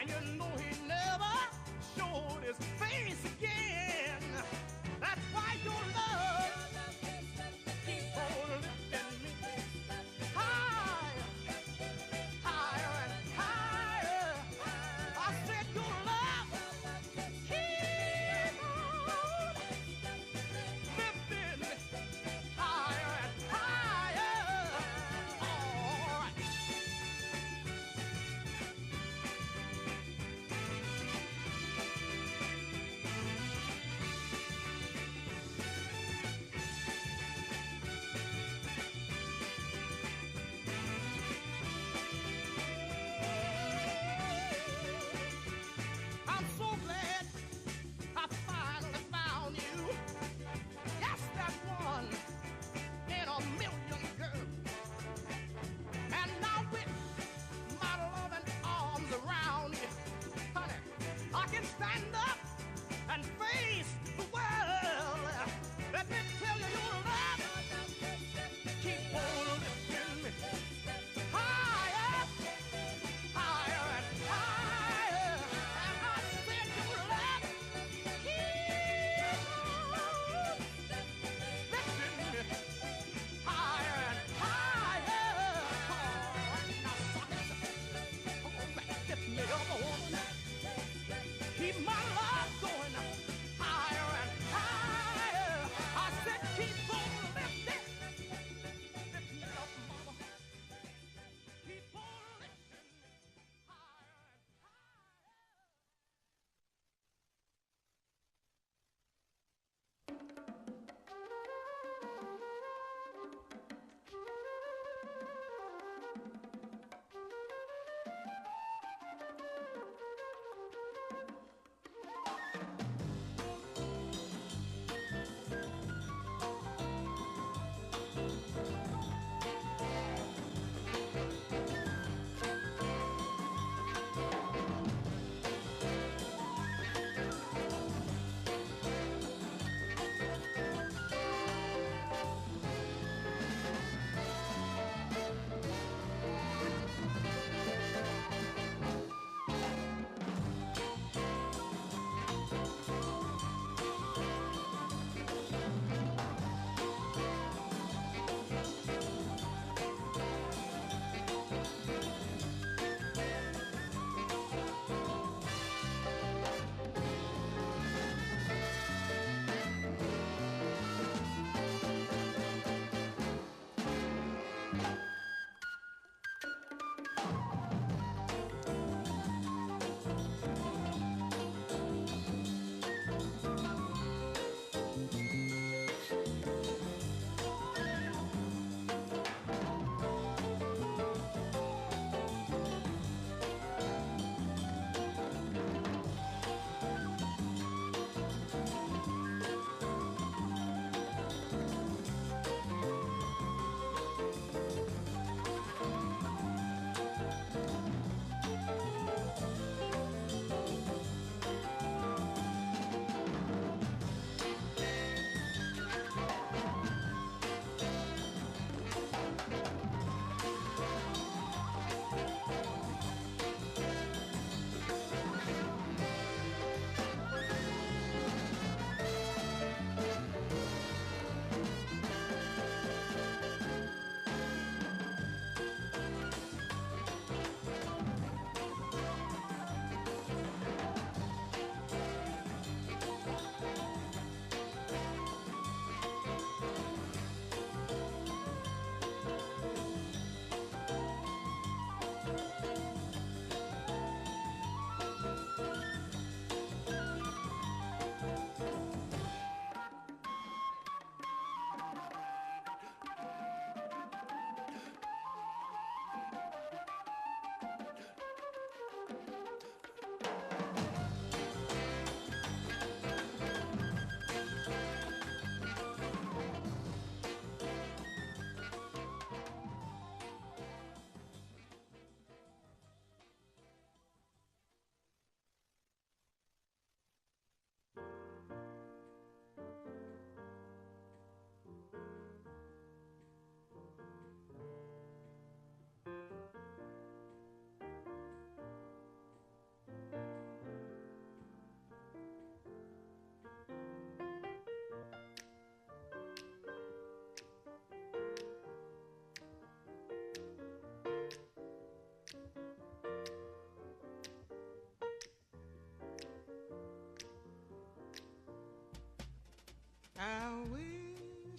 and you know he never showed his face again. That's why your love keep on lifting me higher, higher and higher. I said your love keep on lifting me higher and higher. All right.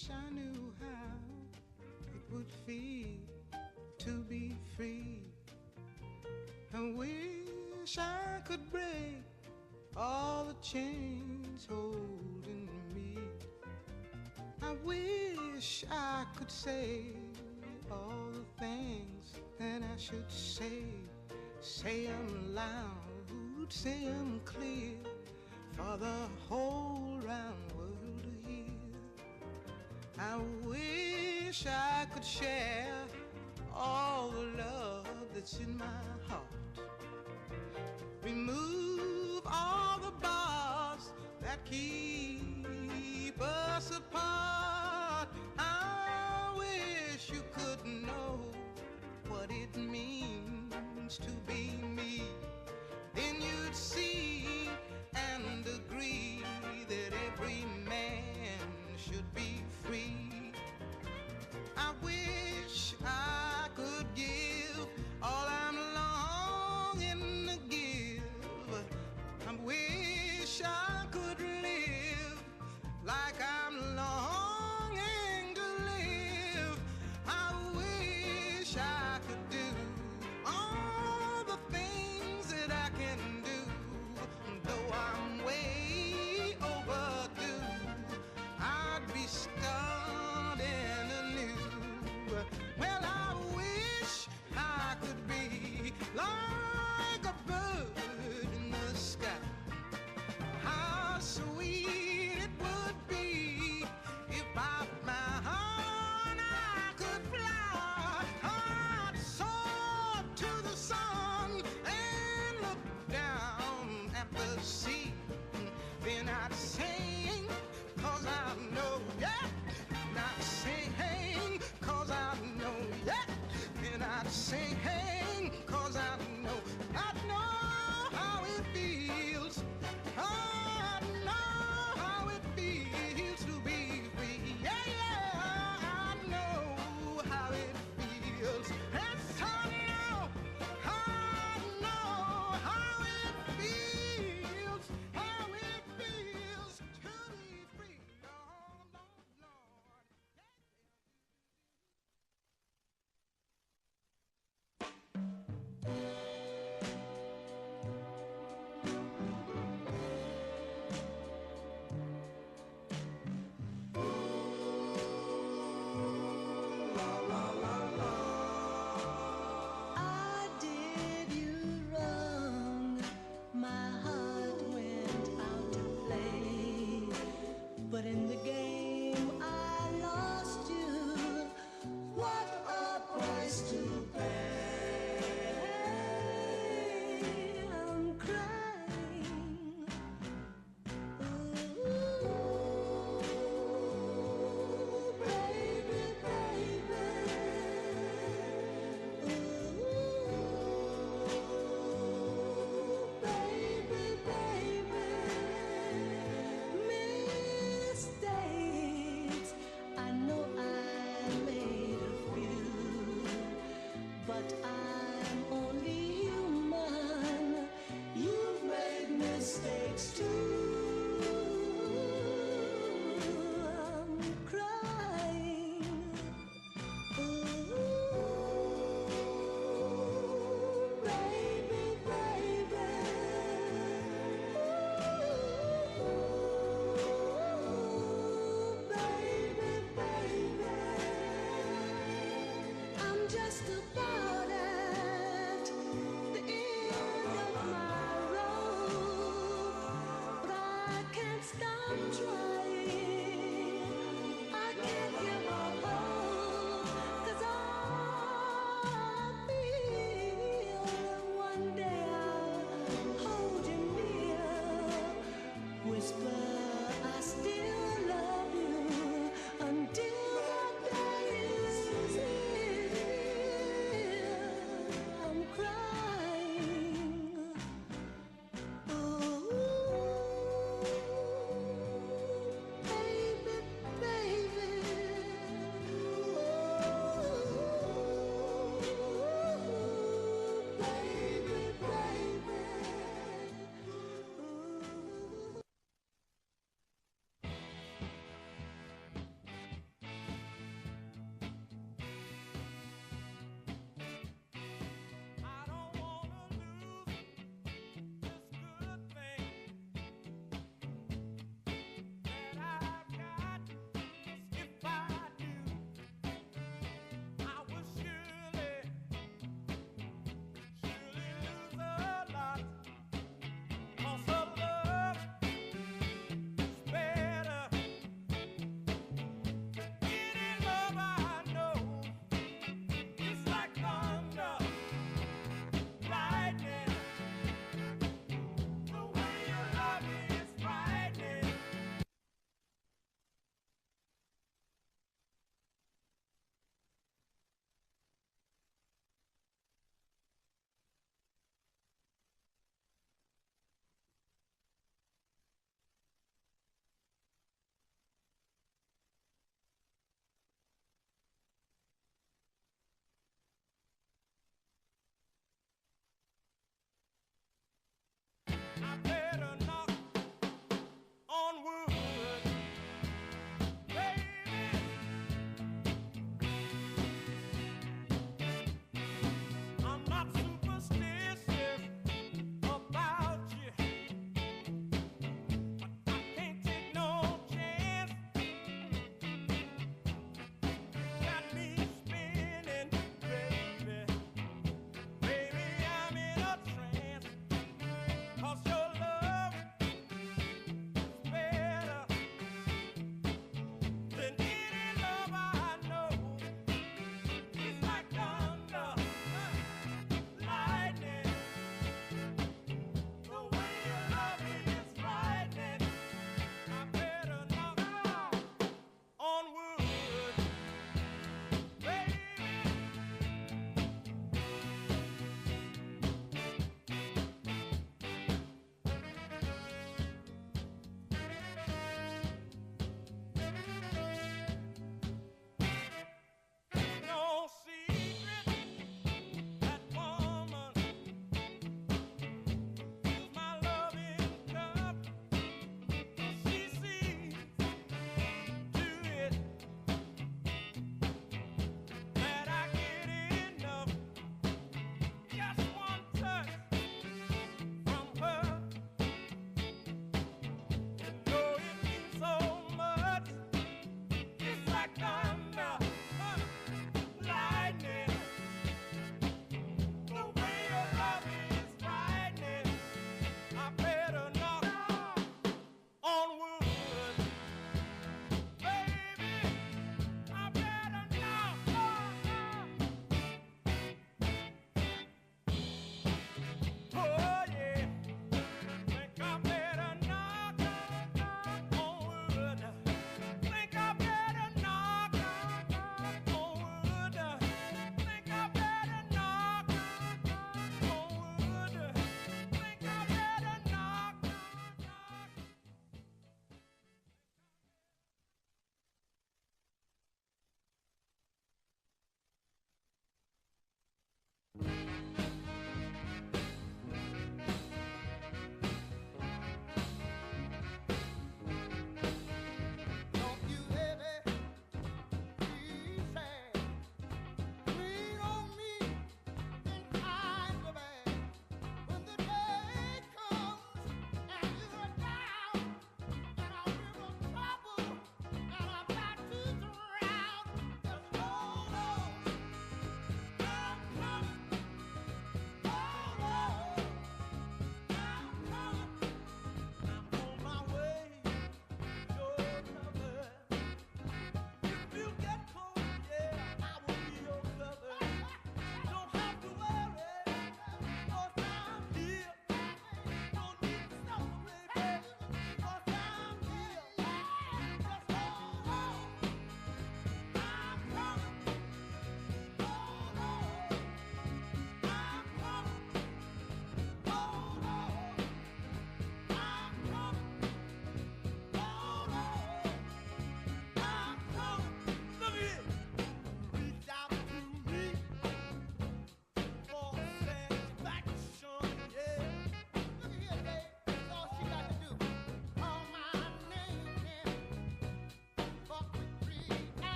wish I knew how it would feel to be free. I wish I could break all the chains holding me. I wish I could say all the things that I should say. Say 'em loud, say 'em clear, for the whole round world to hear. I wish I could share all the love that's in my heart. Remove all the bars that keep us apart. I wish you could know what it means to be me. Then you'd see and agree that every man should be free. I wish I could give all I'm longing to give. I wish I could live like I'm longing to live. I wish I could do all the things that I can do, though I'm way overdue. I'd be starting anew. Well, I wish I could be like a bird in the sky. How sweet it would be if by my heart I could fly. I'd soar to the sun and look down at the sea. Then I'd sing, 'cause I know, yeah. And I'd sing, 'cause I know, yeah. And I'd sing, 'cause I know how it feels. I know how it feels to be free. Yeah, yeah, I know how it feels. Yes, I know how it feels, how it feels to be free. Oh, Lord, Lord. I did you wrong, my heart went out to play, but in the game I lost you. What a price to pay! I'm crying. Ooh, baby, baby. Baby, baby, mistakes. I know I made a few, but I'm only human. You've made mistakes too. I'm crying. Ooh, baby, baby. Ooh, baby, baby. I'm just about at the end of my rope.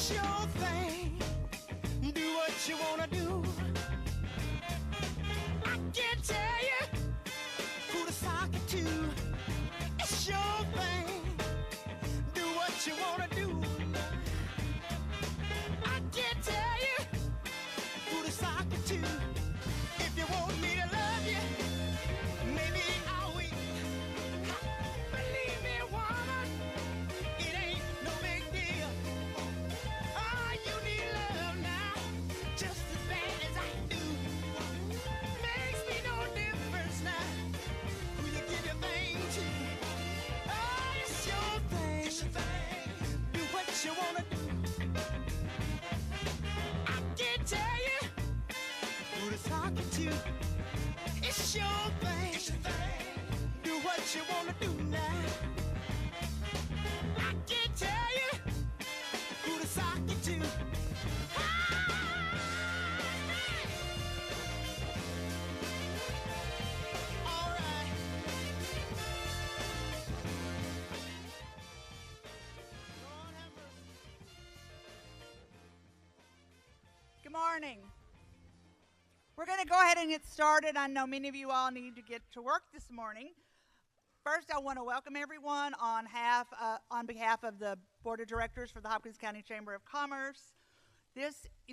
It's your thing. Do what you wanna do. I can't tell you who to sock it to. It's your thing. Do what you wanna do. I can't tell you who to sock it to. If you want me to love you, maybe I'll wait. Believe me, woman, it ain't no big deal. Oh, you need love now, just as bad as I do. Makes me no difference now who you give your thing to. Oh, it's your thing. It's your thing. Do what you wanna do. I can't tell you who to talk it to. It's your thing. It's your thing. Do what you wanna do now. I can't tell you who to sock it to. All right. Lord have mercy. Good morning. We're going to go ahead and get started. I know many of you all need to get to work this morning. First, I want to welcome everyone on behalf of the Board of Directors for the Hopkins County Chamber of Commerce.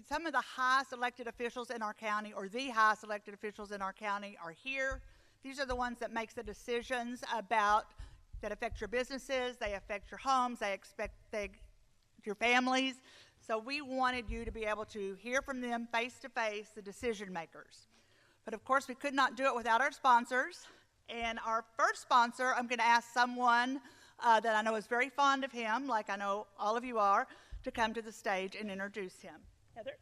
Some of the highest elected officials in our county, or the highest elected officials in our county, are here. These are the ones that make the decisions that affect your businesses, they affect your homes, they your families. So we wanted you to be able to hear from them face to face, the decision makers. But of course, we could not do it without our sponsors. And our first sponsor, I'm going to ask someone that I know is very fond of him, like I know all of you are, to come to the stage and introduce him. Heather?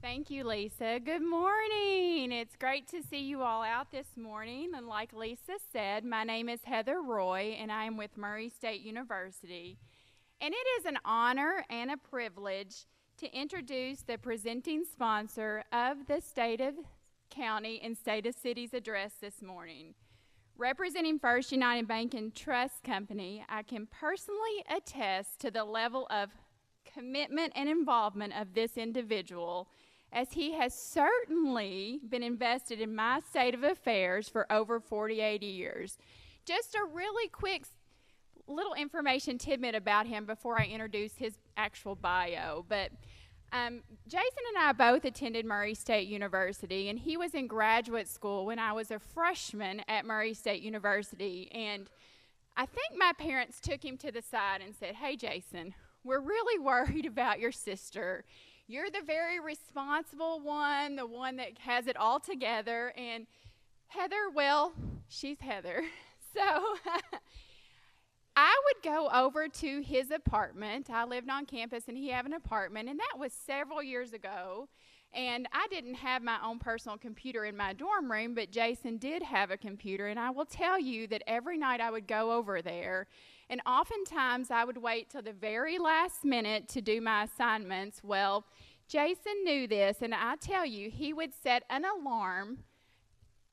Thank you, Lisa. Good morning. It's great to see you all out this morning. And like Lisa said, my name is Heather Roy, and I am with Murray State University. And it is an honor and a privilege to introduce the presenting sponsor of the State of County and State of City's address this morning. Representing First United Bank and Trust Company, I can personally attest to the level of commitment and involvement of this individual, as he has certainly been invested in my state of affairs for over 48 years. Just a really quick little information tidbit about him before I introduce his actual bio. But Jason and I both attended Murray State University, and he was in graduate school when I was a freshman at Murray State University. And I think my parents took him to the side and said, "Hey, Jason, we're really worried about your sister. You're the very responsible one, the one that has it all together. And Heather, well, she's Heather." So I would go over to his apartment. I lived on campus, and he had an apartment, and that was several years ago. And I didn't have my own personal computer in my dorm room, but Jason did have a computer. And I will tell you that every night I would go over there, and oftentimes I would wait till the very last minute to do my assignments. Well, Jason knew this, and I tell you, he would set an alarm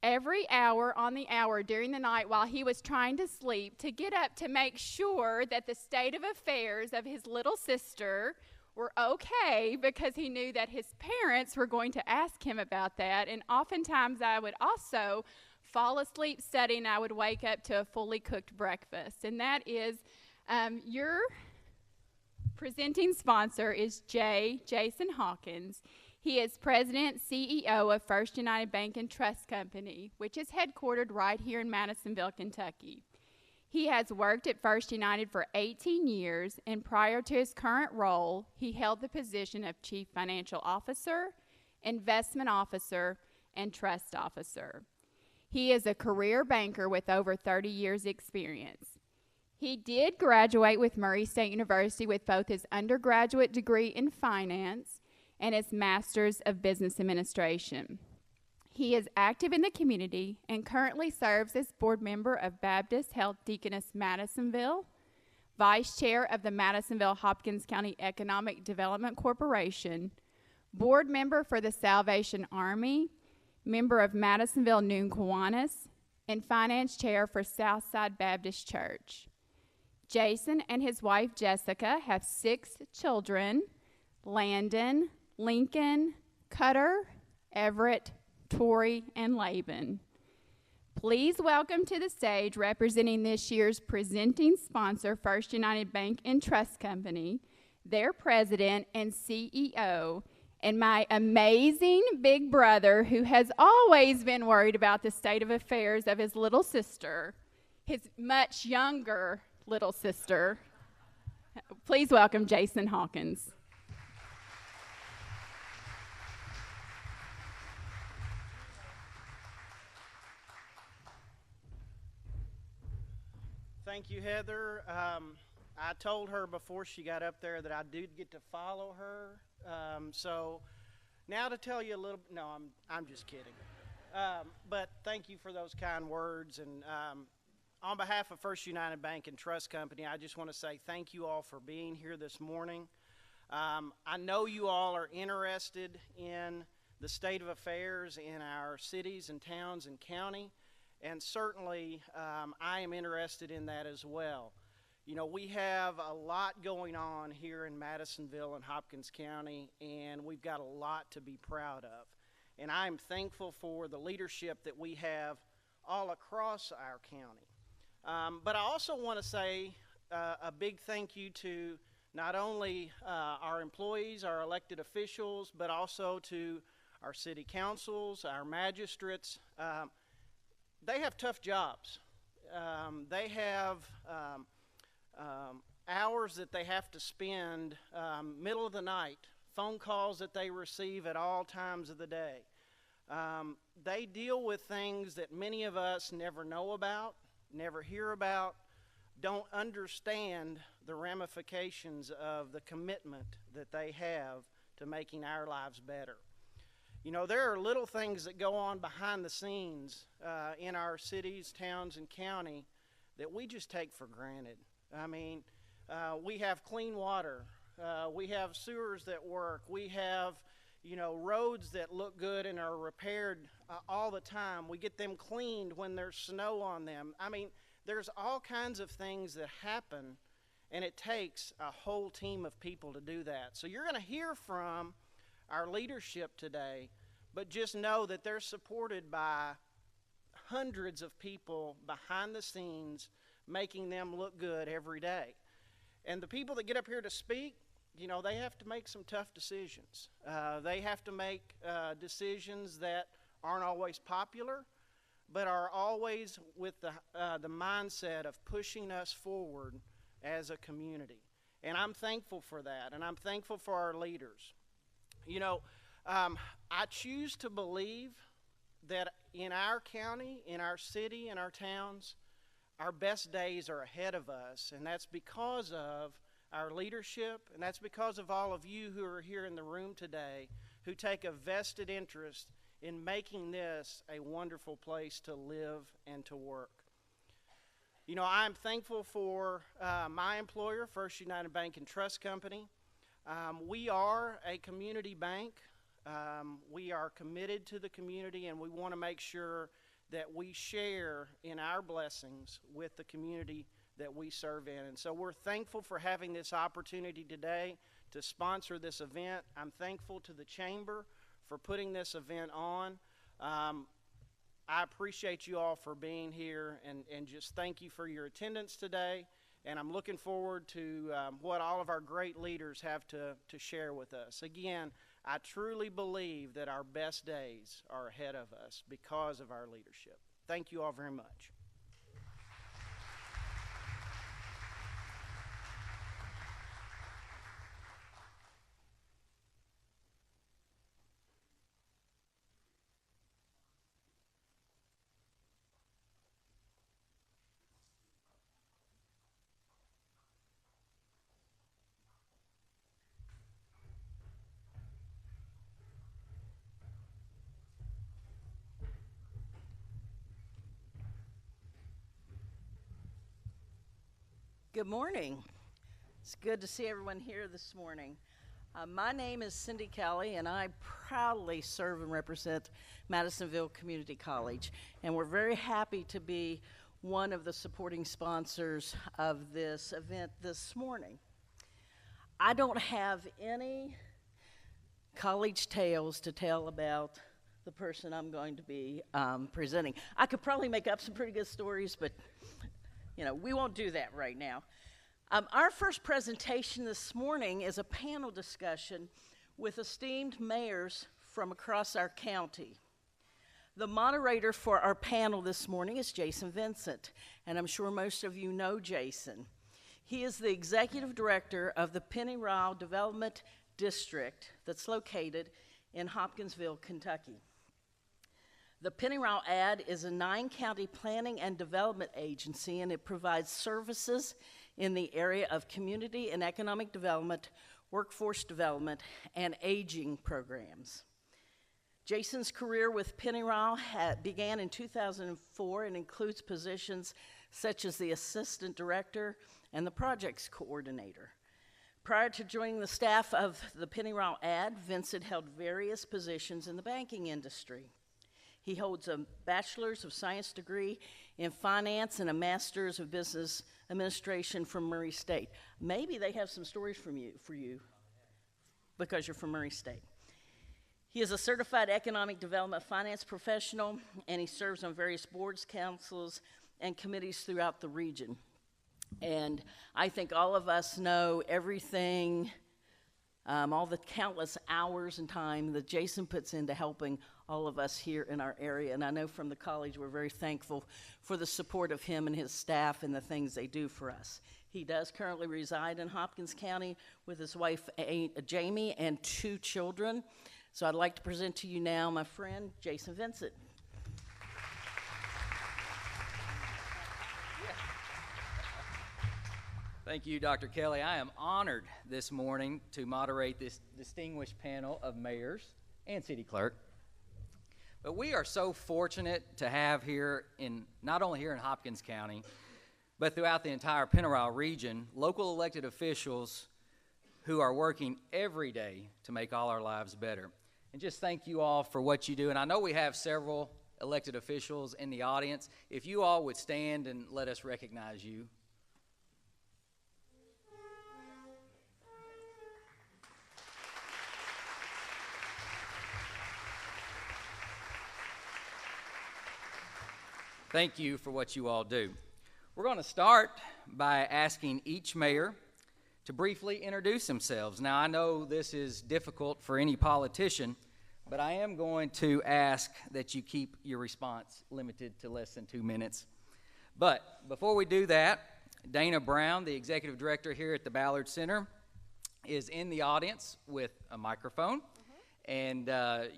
every hour on the hour during the night while he was trying to sleep to get up to make sure that the state of affairs of his little sister were okay, because he knew that his parents were going to ask him about that. And oftentimes I would also fall asleep studying. I would wake up to a fully cooked breakfast. And that is your presenting sponsor is Jason Hawkins. He is President, CEO of First United Bank and Trust Company, which is headquartered right here in Madisonville, Kentucky. He has worked at First United for 18 years, and prior to his current role, he held the position of Chief Financial Officer, Investment Officer, and Trust Officer. He is a career banker with over 30 years' experience. He did graduate with Murray State University with both his undergraduate degree in finance and his Master's of Business Administration. He is active in the community and currently serves as board member of Baptist Health Deaconess Madisonville, vice chair of the Madisonville Hopkins County Economic Development Corporation, board member for the Salvation Army, member of Madisonville Noon Kiwanis, and Finance Chair for Southside Baptist Church. Jason and his wife Jessica have 6 children: Landon, Lincoln, Cutter, Everett, Tori, and Laban. Please welcome to the stage, representing this year's presenting sponsor, First United Bank and Trust Company, their president and CEO, and my amazing big brother, who has always been worried about the state of affairs of his little sister, his much younger little sister. Please welcome Jason Hawkins. Thank you, Heather. I told her before she got up there that I did get to follow her. So now to tell you a little, no, I'm just kidding. But thank you for those kind words. And on behalf of First United Bank and Trust Company, I just want to say thank you all for being here this morning. I know you all are interested in the state of affairs in our cities and towns and county. And certainly, I am interested in that as well. You know, we have a lot going on here in Madisonville and Hopkins County, and we've got a lot to be proud of. And I'm thankful for the leadership that we have all across our county. But I also want to say a big thank you to not only our employees, our elected officials, but also to our city councils, our magistrates. They have tough jobs. They have hours that they have to spend middle of the night, phone calls that they receive at all times of the day. They deal with things that many of us never know about, never hear about, don't understand the ramifications of the commitment that they have to making our lives better. You know, there are little things that go on behind the scenes in our cities, towns, and county that we just take for granted. I mean, we have clean water. We have sewers that work. We have, you know, roads that look good and are repaired all the time. We get them cleaned when there's snow on them. I mean, there's all kinds of things that happen, and it takes a whole team of people to do that. So you're going to hear from our leadership today, but just know that they're supported by hundreds of people behind the scenes making them look good every day. And the people that get up here to speak, you know, they have to make some tough decisions. They have to make decisions that aren't always popular, but are always with the mindset of pushing us forward as a community. And I'm thankful for that, and I'm thankful for our leaders. You know, I choose to believe that in our county, in our city, in our towns, our best days are ahead of us, and that's because of our leadership, and that's because of all of you who are here in the room today who take a vested interest in making this a wonderful place to live and to work. You know, I'm thankful for my employer, First United Bank and Trust Company. We are a community bank. We are committed to the community, and we want to make sure that we share in our blessings with the community that we serve in. And so we're thankful for having this opportunity today to sponsor this event. I'm thankful to the Chamber for putting this event on. I appreciate you all for being here, and just thank you for your attendance today. And I'm looking forward to what all of our great leaders have to share with us. Again, I truly believe that our best days are ahead of us because of our leadership. Thank you all very much. Good morning. It's good to see everyone here this morning. My name is Cindy Kelly, and I proudly serve and represent Madisonville Community College. And we're very happy to be one of the supporting sponsors of this event this morning. I don't have any college tales to tell about the person I'm going to be presenting. I could probably make up some pretty good stories, but we won't do that right now. Our first presentation this morning is a panel discussion with esteemed mayors from across our county. The moderator for our panel this morning is Jason Vincent, and I'm sure most of you know Jason. He is the executive director of the Pennyrile Development District that's located in Hopkinsville, Kentucky. The Pennyrile AD is a 9-county planning and development agency, and it provides services in the area of community and economic development, workforce development, and aging programs. Jason's career with Pennyrile began in 2004 and includes positions such as the assistant director and the projects coordinator. Prior to joining the staff of the Pennyrile AD, Vincent held various positions in the banking industry. He holds a Bachelor's of Science degree in finance and a Master's of Business Administration from Murray State. Maybe they have some stories for you because you're from Murray State. He is a certified economic development finance professional, and he serves on various boards, councils, and committees throughout the region. And I think all of us know everything, all the countless hours and time that Jason puts into helping all of us here in our area. And I know from the college we're very thankful for the support of him and his staff and the things they do for us. He does currently reside in Hopkins County with his wife, Jamie, and 2 children. So I'd like to present to you now my friend, Jason Vincent. Thank you, Dr. Kelly. I am honored this morning to moderate this distinguished panel of mayors and city clerk. But we are so fortunate to have here not only here in Hopkins County, but throughout the entire Pennyrile region, local elected officials who are working every day to make all our lives better. And just thank you all for what you do. And I know we have several elected officials in the audience. If you all would stand and let us recognize you. Thank you for what you all do. We're going to start by asking each mayor to briefly introduce themselves. Now, I know this is difficult for any politician, but I am going to ask that you keep your response limited to less than 2 minutes. But before we do that, Dana Brown, the executive director here at the Ballard Center, is in the audience with a microphone. And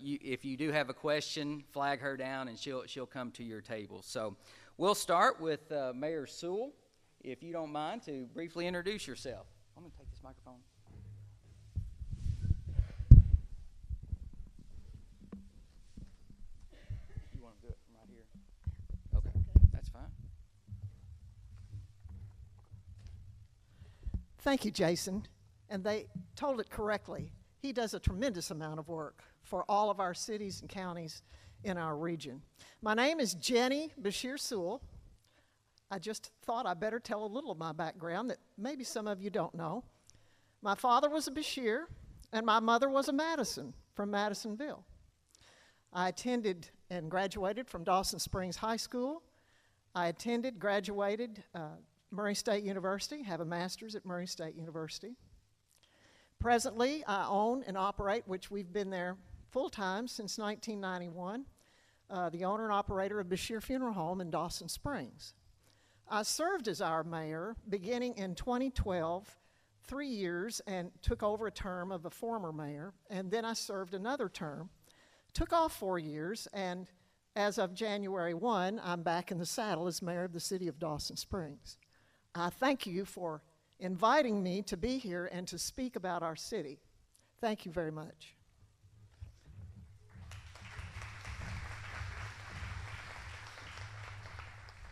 if you do have a question, flag her down, and she'll come to your table. So we'll start with Mayor Sewell, if you don't mind, to briefly introduce yourself. I'm going to take this microphone. You want to do it from right here? Okay, that's fine. Thank you, Jason. And they told it correctly. He does a tremendous amount of work for all of our cities and counties in our region. My name is Jenny Bashir Sewell. I just thought I better tell a little of my background that maybe some of you don't know. My father was a Bashir, and my mother was a Madison from Madisonville. I attended and graduated from Dawson Springs High School. I graduated Murray State University, have a master's at Murray State University. Presently, I own and operate, which we've been there full-time since 1991, the owner and operator of Bashir Funeral Home in Dawson Springs. I served as our mayor beginning in 2012, 3 years, and took over a term of a former mayor, and then I served another term, took off 4 years, and as of January 1, I'm back in the saddle as mayor of the city of Dawson Springs. I thank you for inviting me to be here and to speak about our city. Thank you very much.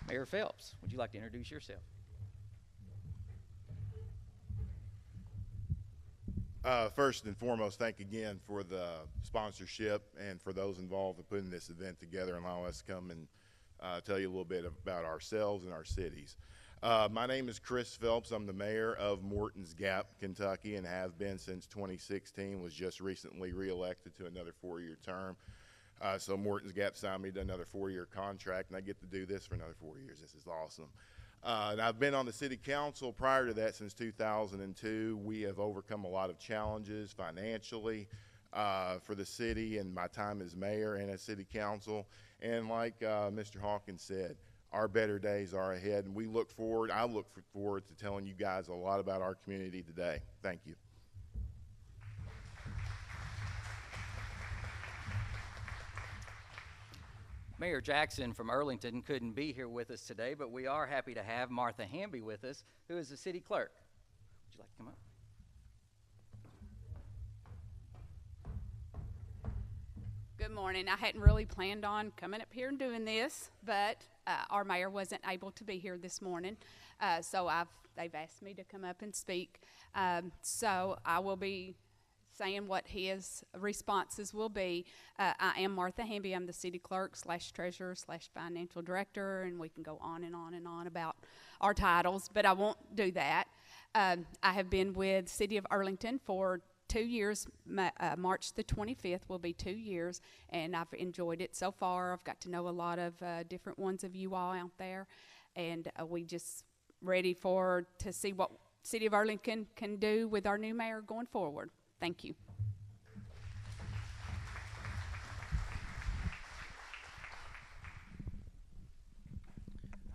Mayor Phelps, would you like to introduce yourself? First and foremost, thank again for the sponsorship and for those involved in putting this event together and allowing us to come and tell you a little bit about ourselves and our cities. My name is Chris Phelps. I'm the mayor of Morton's Gap, Kentucky, and have been since 2016. Was just recently reelected to another 4-year term. So Morton's Gap signed me to another 4-year contract, and I get to do this for another 4 years. This is awesome. And I've been on the city council prior to that since 2002. We have overcome a lot of challenges financially for the city and my time as mayor and as city council. And like Mr. Hawkins said, our better days are ahead, and I look forward to telling you guys a lot about our community today. Thank you. Mayor Jackson from Earlington couldn't be here with us today, but we are happy to have Martha Hamby with us, who is the city clerk. Would you like to come up? Good morning. I hadn't really planned on coming up here and doing this, but our mayor wasn't able to be here this morning, so they've asked me to come up and speak. So I will be saying what his responses will be. I am Martha Hamby. I'm the city clerk / treasurer / financial director, and we can go on and on and on about our titles, but I won't do that. I have been with City of Arlington for 2 years. March the 25th will be 2 years, and I've enjoyed it so far. I've got to know a lot of different ones of you all out there, and we just ready to see what City of Arlington can do with our new mayor going forward. Thank you.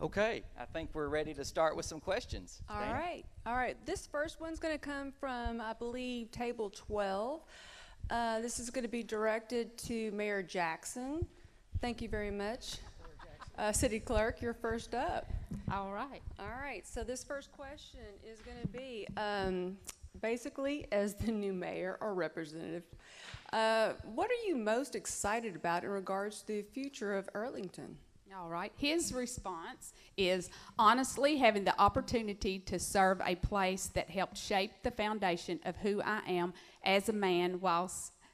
Okay, I think we're ready to start with some questions. All Stan? right. All right. This first one's going to come from, I believe, table 12. This is going to be directed to Mayor Jackson. Thank you very much. City Clerk, you're first up. All right. All right. So this first question is going to be, basically, as the new mayor or representative, what are you most excited about in regards to the future of Arlington? All right. His response is honestly having the opportunity to serve a place that helped shape the foundation of who I am as a man, while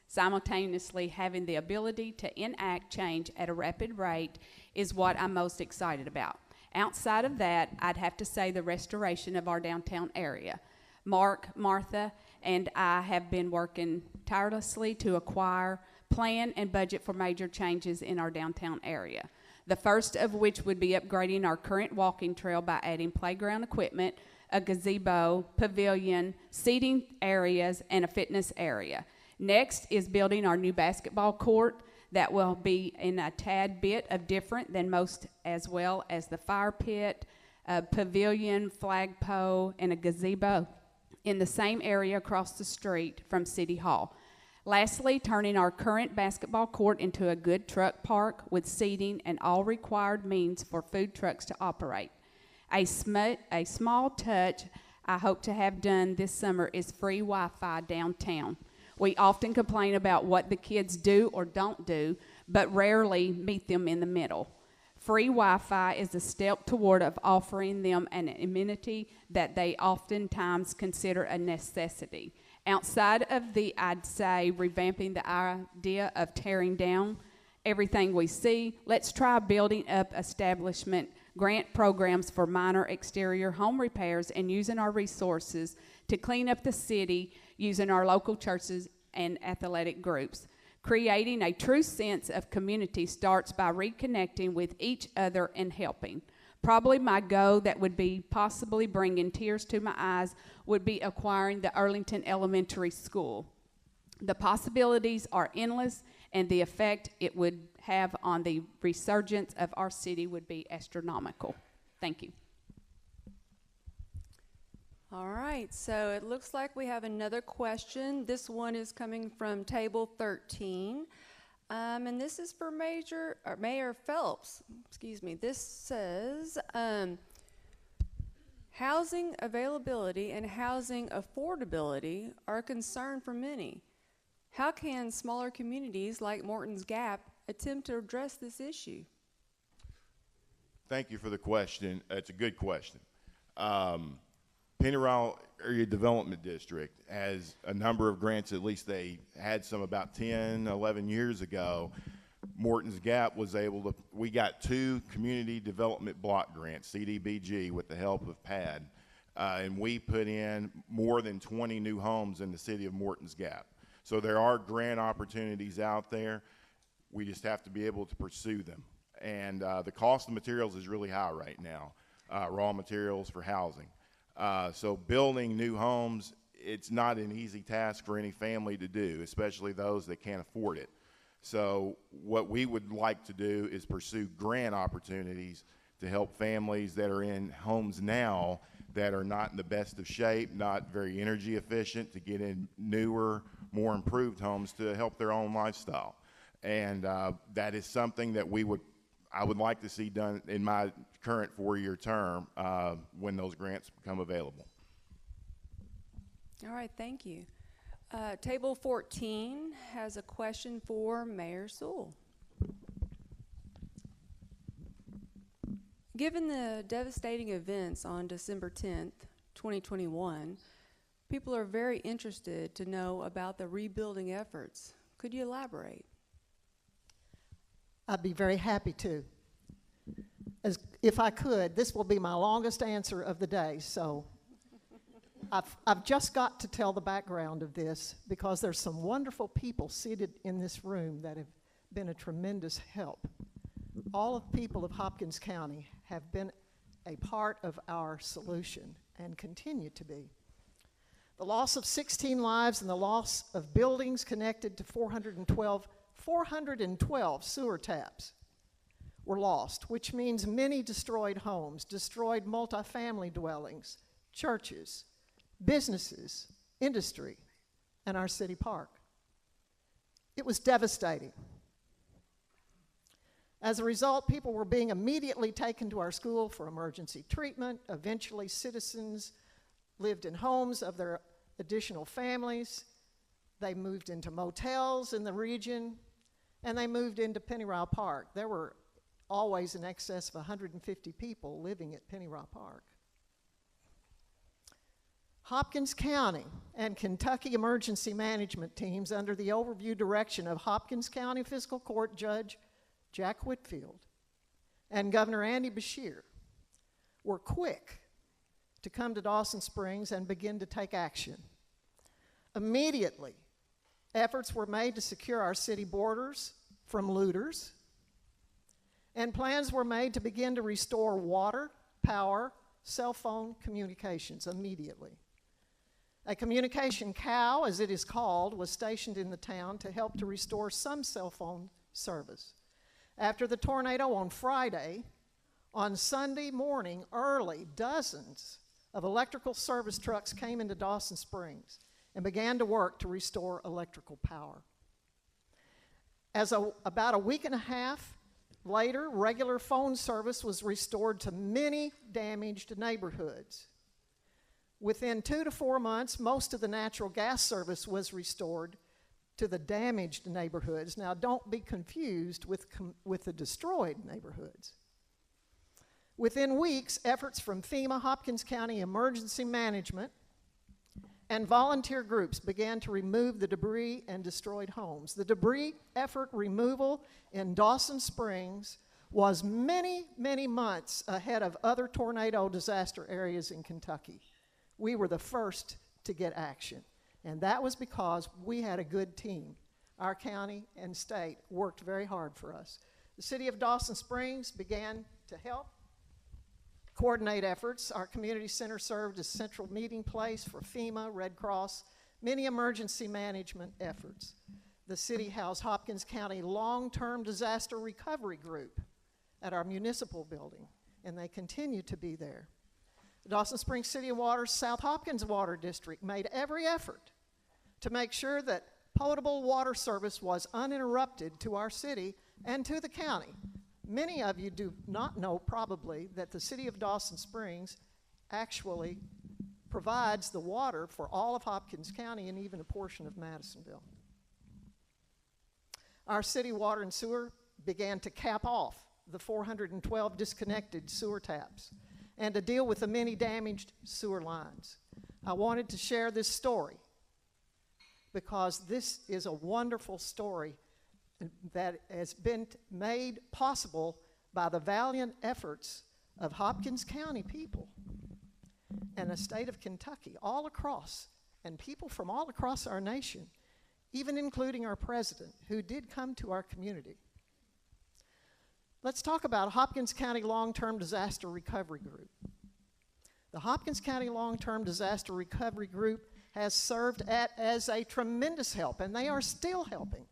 simultaneously having the ability to enact change at a rapid rate is what I'm most excited about. Outside of that, I'd have to say the restoration of our downtown area. Mark, Martha, and I have been working tirelessly to acquire, plan, and budget for major changes in our downtown area. The first of which would be upgrading our current walking trail by adding playground equipment, a gazebo, pavilion, seating areas, and a fitness area. Next is building our new basketball court that will be in a tad bit of different than most, as well as the fire pit, a pavilion, flagpole, and a gazebo in the same area across the street from City Hall. Lastly, turning our current basketball court into a good truck park with seating and all required means for food trucks to operate. A small touch I hope to have done this summer is free Wi-Fi downtown. We often complain about what the kids do or don't do, but rarely meet them in the middle. Free Wi-Fi is a step toward of offering them an amenity that they oftentimes consider a necessity. Outside of I'd say, revamping the idea of tearing down everything we see, let's try building up establishment grant programs for minor exterior home repairs and using our resources to clean up the city using our local churches and athletic groups. Creating a true sense of community starts by reconnecting with each other and helping. Probably my goal that would be possibly bringing tears to my eyes would be acquiring the Arlington Elementary School. The possibilities are endless, and the effect it would have on the resurgence of our city would be astronomical. Thank you. All right, so it looks like we have another question. This one is coming from table 13. And this is for Mayor Phelps. Excuse me. This says, housing availability and housing affordability are a concern for many. How can smaller communities like Morton's Gap attempt to address this issue? Thank you for the question. It's a good question. Penny Royal Area Development District has a number of grants, at least they had some about 10, 11 years ago. Morton's Gap was able to, we got 2 community development block grants, CDBG, with the help of PAD. And we put in more than 20 new homes in the city of Morton's Gap. So there are grant opportunities out there. We just have to be able to pursue them. And the cost of materials is really high right now, raw materials for housing. So building new homes, it's not an easy task for any family to do, especially those that can't afford it. So what we would like to do is pursue grant opportunities to help families that are in homes now that are not in the best of shape, not very energy efficient, to get in newer, more improved homes to help their own lifestyle. And that is something that I would like to see done in my current 4-year term when those grants become available. All right, thank you. Table 14 has a question for Mayor Sewell. Given the devastating events on December 10th, 2021, people are very interested to know about the rebuilding efforts. Could you elaborate? I'd be very happy to. If I could, this will be my longest answer of the day, so I've just got to tell the background of this because there's some wonderful people seated in this room that have been a tremendous help. All of the people of Hopkins County have been a part of our solution and continue to be. The loss of 16 lives and the loss of buildings connected to 412 sewer taps were lost, which means many destroyed homes, destroyed multifamily dwellings, churches, businesses, industry, and our city park. It was devastating. As a result, people were being immediately taken to our school for emergency treatment. Eventually, citizens lived in homes of their additional families. They moved into motels in the region, and they moved into Pennyroyal Park. There were always in excess of 150 people living at Pennyroyal Park. Hopkins County and Kentucky emergency management teams under the overview direction of Hopkins County Fiscal Court Judge Jack Whitfield and Governor Andy Beshear were quick to come to Dawson Springs and begin to take action. Immediately, efforts were made to secure our city borders from looters, and plans were made to begin to restore water, power, cell phone communications immediately. A communication cow, as it is called, was stationed in the town to help to restore some cell phone service. After the tornado on Friday, on Sunday morning early, dozens of electrical service trucks came into Dawson Springs and began to work to restore electrical power. About a week and a half later, regular phone service was restored to many damaged neighborhoods. Within 2 to 4 months, most of the natural gas service was restored to the damaged neighborhoods. Now, don't be confused with the destroyed neighborhoods. Within weeks, efforts from FEMA, Hopkins County Emergency Management, and volunteer groups began to remove the debris and destroyed homes. The debris effort removal in Dawson Springs was many, many months ahead of other tornado disaster areas in Kentucky. We were the first to get action. And that was because we had a good team. Our county and state worked very hard for us. The city of Dawson Springs began to help coordinate efforts. Our community center served as central meeting place for FEMA, Red Cross, many emergency management efforts. The city housed Hopkins County Long-Term Disaster Recovery Group at our municipal building, and they continue to be there. The Dawson Springs City of Water's South Hopkins Water District made every effort to make sure that potable water service was uninterrupted to our city and to the county. Many of you do not know probably that the city of Dawson Springs actually provides the water for all of Hopkins County and even a portion of Madisonville. Our city water and sewer began to cap off the 412 disconnected sewer taps and to deal with the many damaged sewer lines. I wanted to share this story because this is a wonderful story that has been made possible by the valiant efforts of Hopkins County people and the state of Kentucky, all across, and people from all across our nation, even including our president, who did come to our community. Let's talk about Hopkins County Long-Term Disaster Recovery Group. The Hopkins County Long-Term Disaster Recovery Group has served as a tremendous help, and they are still helping.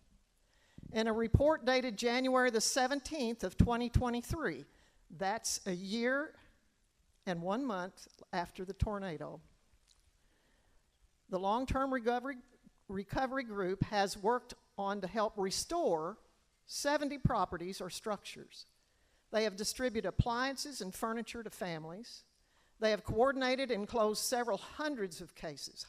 In a report dated January the 17th of 2023, that's a year and 1 month after the tornado, the Long-Term Recovery Group has worked on to help restore 70 properties or structures. They have distributed appliances and furniture to families. They have coordinated and closed several hundreds of cases,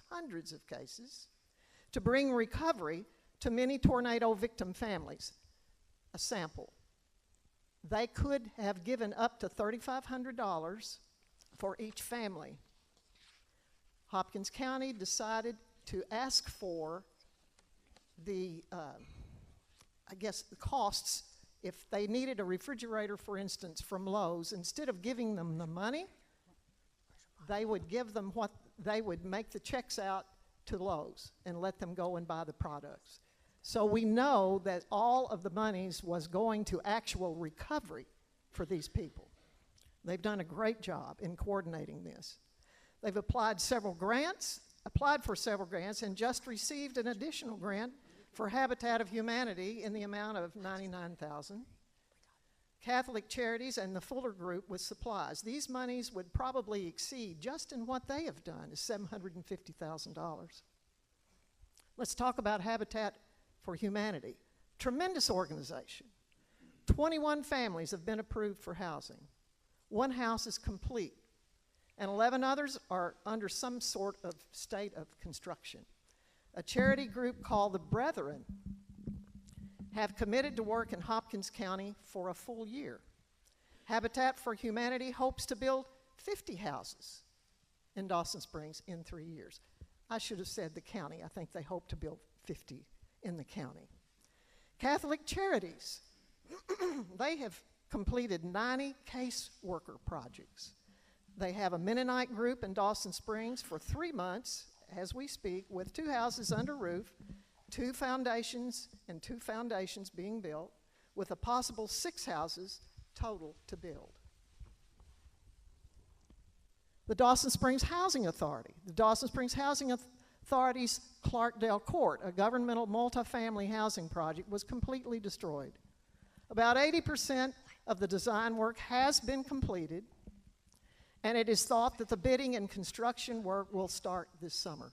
to bring recovery to many tornado victim families. A sample. They could have given up to $3,500 for each family. Hopkins County decided to ask for the costs. If they needed a refrigerator, for instance, from Lowe's, instead of giving them the money, they would give them they would make the checks out to Lowe's and let them go and buy the products. So we know that all of the monies was going to actual recovery for these people. They've done a great job in coordinating this. They've applied for several grants, and just received an additional grant for Habitat of Humanity in the amount of $99,000. Catholic Charities and the Fuller Group with supplies. These monies would probably exceed, just in what they have done, is $750,000. Let's talk about Habitat for Humanity. Tremendous organization. 21 families have been approved for housing. 1 house is complete, and 11 others are under some sort of state of construction. A charity group called the Brethren have committed to work in Hopkins County for a full year. Habitat for Humanity hopes to build 50 houses in Dawson Springs in 3 years. I should have said the county. I think they hope to build 50 in the county. Catholic Charities, they have completed 90 caseworker projects. They have a Mennonite group in Dawson Springs for 3 months, as we speak, with 2 houses under roof, 2 foundations being built, with a possible 6 houses total to build. The Dawson Springs Housing Authority. The Dawson Springs Housing Authority's Clarkdale Court, a governmental multifamily housing project, was completely destroyed. About 80% of the design work has been completed, and it is thought that the bidding and construction work will start this summer.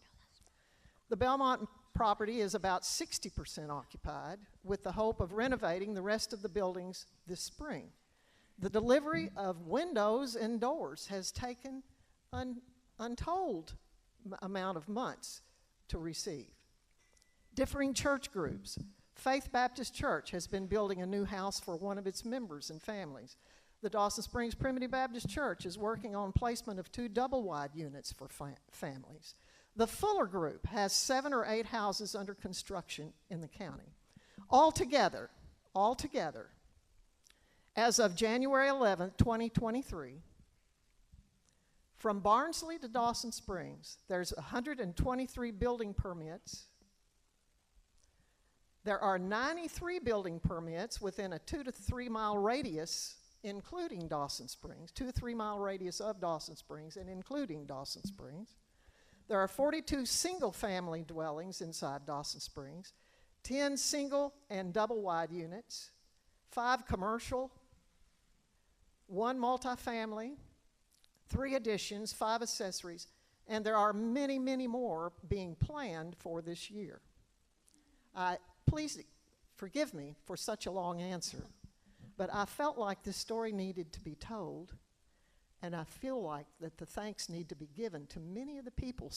The Belmont property is about 60% occupied, with the hope of renovating the rest of the buildings this spring. The delivery of windows and doors has taken untold amount of months to receive. Differing church groups. Faith Baptist Church has been building a new house for one of its members and families. The Dawson Springs Primitive Baptist Church is working on placement of 2 double-wide units for families. The Fuller Group has 7 or 8 houses under construction in the county. Altogether, as of January 11, 2023, from Barnsley to Dawson Springs, there's 123 building permits. There are 93 building permits within a 2 to 3 mile radius, including Dawson Springs, 2 to 3 mile radius of Dawson Springs and including Dawson Springs. There are 42 single-family dwellings inside Dawson Springs, 10 single and double-wide units, 5 commercial, 1 multifamily, 3 additions, 5 accessories, and there are many, many more being planned for this year. Please forgive me for such a long answer, but I felt like this story needed to be told, and I feel like that the thanks need to be given to many of the people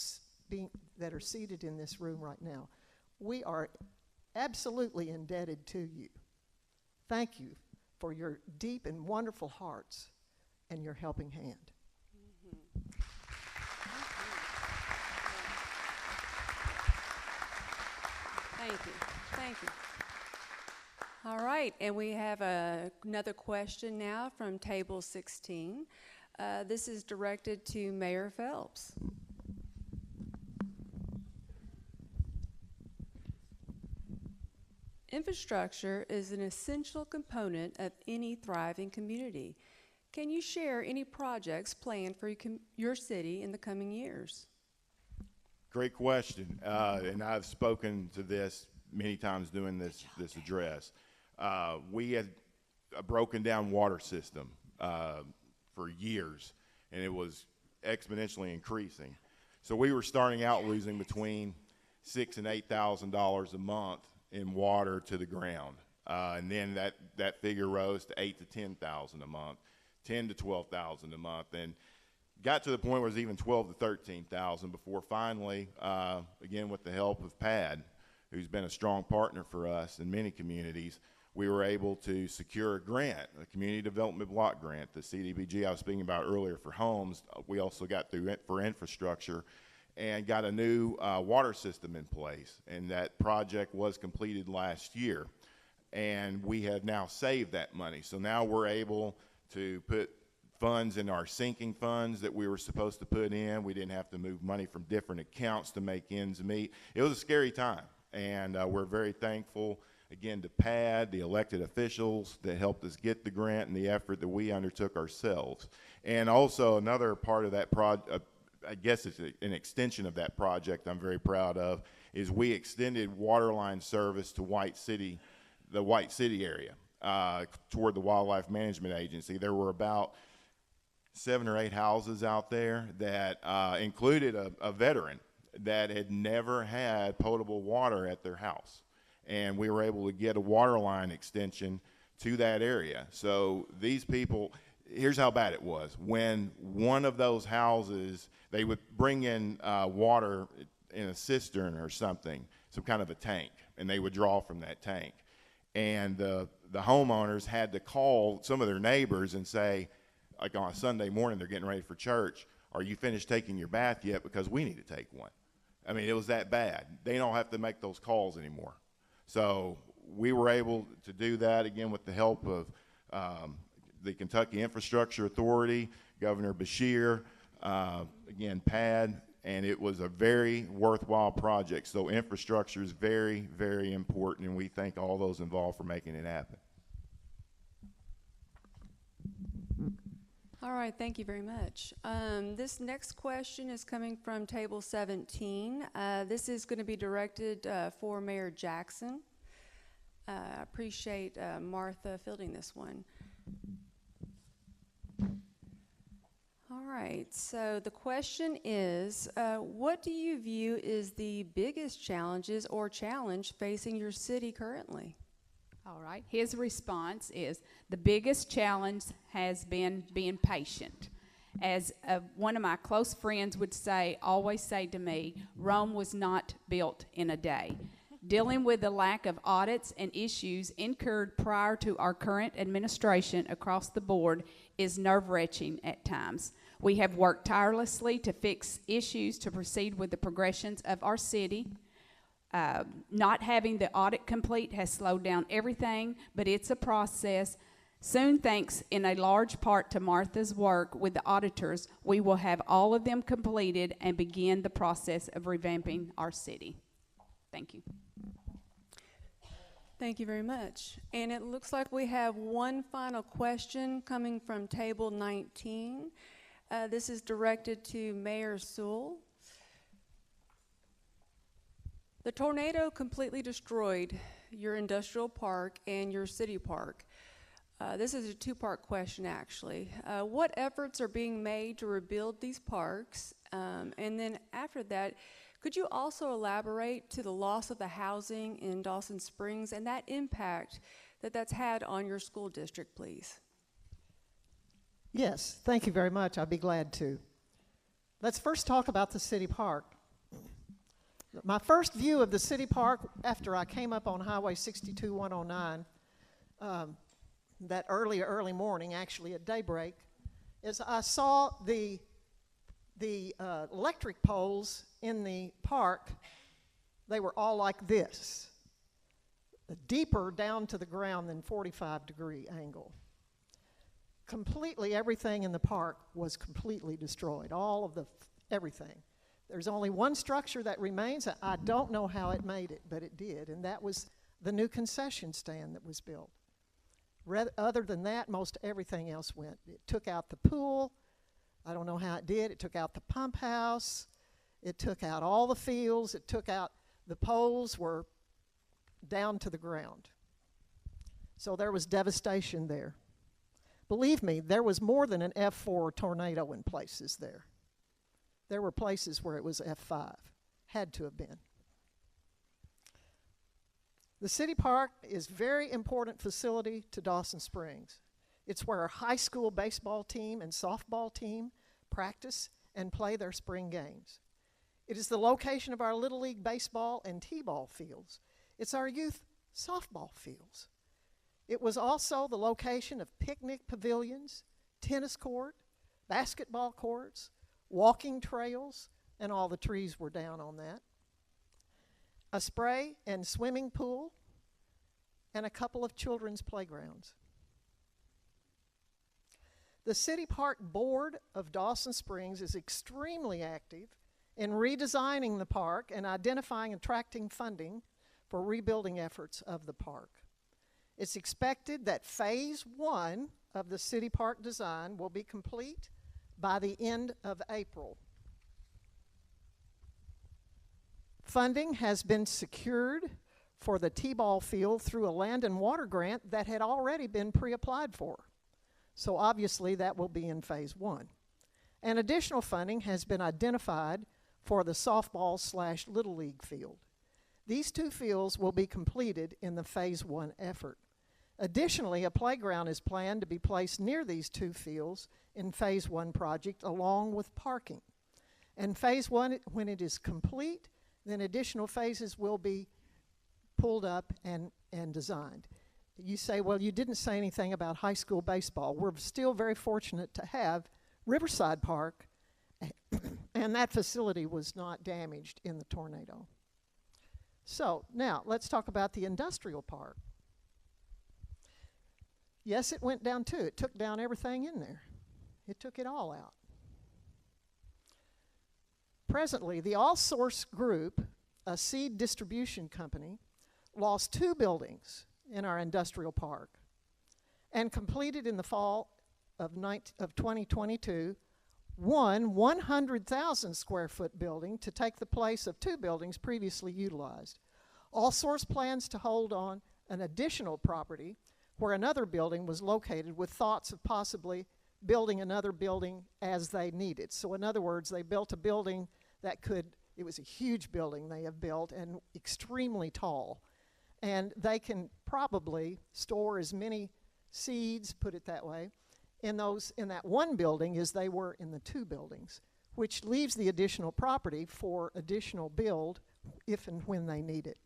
that are seated in this room right now. We are absolutely indebted to you. Thank you for your deep and wonderful hearts and your helping hand. Thank you. Thank you. All right, and we have another question now from table 16. This is directed to Mayor Phelps. Infrastructure is an essential component of any thriving community. Can you share any projects planned for your city in the coming years? Great question, and I've spoken to this many times doing this address. We had a broken down water system for years, and it was exponentially increasing. So we were starting out losing between $6,000 and $8,000 a month in water to the ground, and then that figure rose to $8,000 to $10,000 a month, $10,000 to $12,000 a month, and got to the point where it was even $12,000 to $13,000 before finally, again with the help of PAD, who's been a strong partner for us in many communities, we were able to secure a grant, a community development block grant, the CDBG I was speaking about earlier for homes. We also got through it for infrastructure and got a new water system in place. And that project was completed last year. And we have now saved that money. So now we're able to put funds in our sinking funds that we were supposed to put in. We didn't have to move money from different accounts to make ends meet. It was a scary time. And we're very thankful, again, to PAD, the elected officials that helped us get the grant and the effort that we undertook ourselves. And also another part of that project, I guess it's an extension of that project I'm very proud of, is we extended water line service to White City, the White City area, toward the Wildlife Management Agency. There were about 7 or 8 houses out there that included a veteran that had never had potable water at their house. And we were able to get a water line extension to that area. So these people, here's how bad it was. When one of those houses, they would bring in water in a cistern or something, some kind of a tank, and they would draw from that tank. And the homeowners had to call some of their neighbors and say, like on a Sunday morning, they're getting ready for church, are you finished taking your bath yet? Because we need to take one. I mean, it was that bad. They don't have to make those calls anymore. So we were able to do that, again, with the help of the Kentucky Infrastructure Authority, Governor Beshear, again, PAD, and it was a very worthwhile project. So infrastructure is very, very important, and we thank all those involved for making it happen. All right, thank you very much. This next question is coming from table 17. This is going to be directed for Mayor Jackson. I appreciate Martha fielding this one. All right, so the question is, what do you view is the biggest challenges or challenge facing your city currently? All right. His response is, the biggest challenge has been being patient. As one of my close friends would say, always say to me, Rome was not built in a day. Dealing with the lack of audits and issues incurred prior to our current administration across the board is nerve-wracking at times. We have worked tirelessly to fix issues to proceed with the progressions of our city. Not having the audit complete has slowed down everything, but it's a process. Soon, thanks in a large part to Martha's work with the auditors, we will have all of them completed and begin the process of revamping our city. Thank you. Thank you very much. And it looks like we have one final question coming from table 19. This is directed to Mayor Sewell. The tornado completely destroyed your industrial park and your city park. This is a two-part question, actually. What efforts are being made to rebuild these parks? And then after that, could you also elaborate to the loss of the housing in Dawson Springs and that impact that that's had on your school district, please? Yes, thank you very much. I'd be glad to. Let's first talk about the city park. My first view of the city park after I came up on Highway 62-109, that early morning, actually at daybreak, is I saw the electric poles in the park. They were all like this. deeper down to the ground than 45-degree angle. Completely everything in the park was completely destroyed, all of the, everything. There's only one structure that remains. I don't know how it made it, but it did, and that was the new concession stand that was built. Other than that, most everything else went. It took out the pool. I don't know how it did. It took out the pump house. It took out all the fields. It took out, the poles were down to the ground. So there was devastation there. Believe me, there was more than an F4 tornado in places there. There were places where it was F5. Had to have been. The city park is a very important facility to Dawson Springs. It's where our high school baseball team and softball team practice and play their spring games. It is the location of our Little League baseball and t-ball fields. It's our youth softball fields. It was also the location of picnic pavilions, tennis court, basketball courts, walking trails, and all the trees were down on that. A spray and swimming pool, and a couple of children's playgrounds. The City Park Board of Dawson Springs is extremely active in redesigning the park and identifying and attracting funding for rebuilding efforts of the park. It's expected that phase 1 of the city park design will be complete by the end of April. Funding has been secured for the T-ball field through a land and water grant that had already been pre-applied for. So obviously that will be in phase 1. And additional funding has been identified for the softball/Little League field. These two fields will be completed in the phase 1 effort. Additionally, a playground is planned to be placed near these two fields in phase 1 project along with parking. And phase 1, when it is complete, then additional phases will be pulled up and designed. You say, well, you didn't say anything about high school baseball. We're still very fortunate to have Riverside Park, and that facility was not damaged in the tornado. So now let's talk about the industrial park. Yes, it went down too. It took down everything in there. It took it all out. Presently, the All Source Group, a seed distribution company, lost 2 buildings in our industrial park and completed in the fall of 2022 one 100,000 square foot building to take the place of 2 buildings previously utilized. All Source plans to hold on an additional property where another building was located with thoughts of possibly building another building as they needed. So in other words, they built a building that could, it was a huge building they have built and extremely tall. And they can probably store as many seeds, put it that way, in that one building as they were in the 2 buildings, which leaves the additional property for additional build if and when they need it.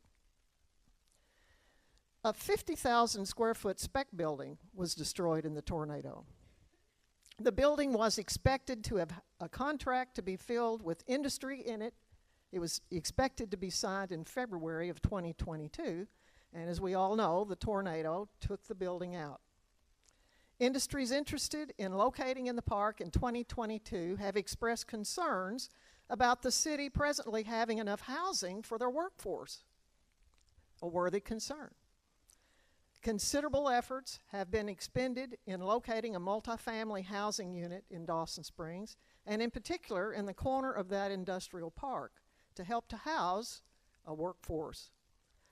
A 50,000 square foot spec building was destroyed in the tornado. The building was expected to have a contract to be filled with industry in it. It was expected to be signed in February of 2022, and as we all know, the tornado took the building out. Industries interested in locating in the park in 2022 have expressed concerns about the city presently having enough housing for their workforce. A worthy concern. Considerable efforts have been expended in locating a multifamily housing unit in Dawson Springs, and in particular in the corner of that industrial park, to help to house a workforce.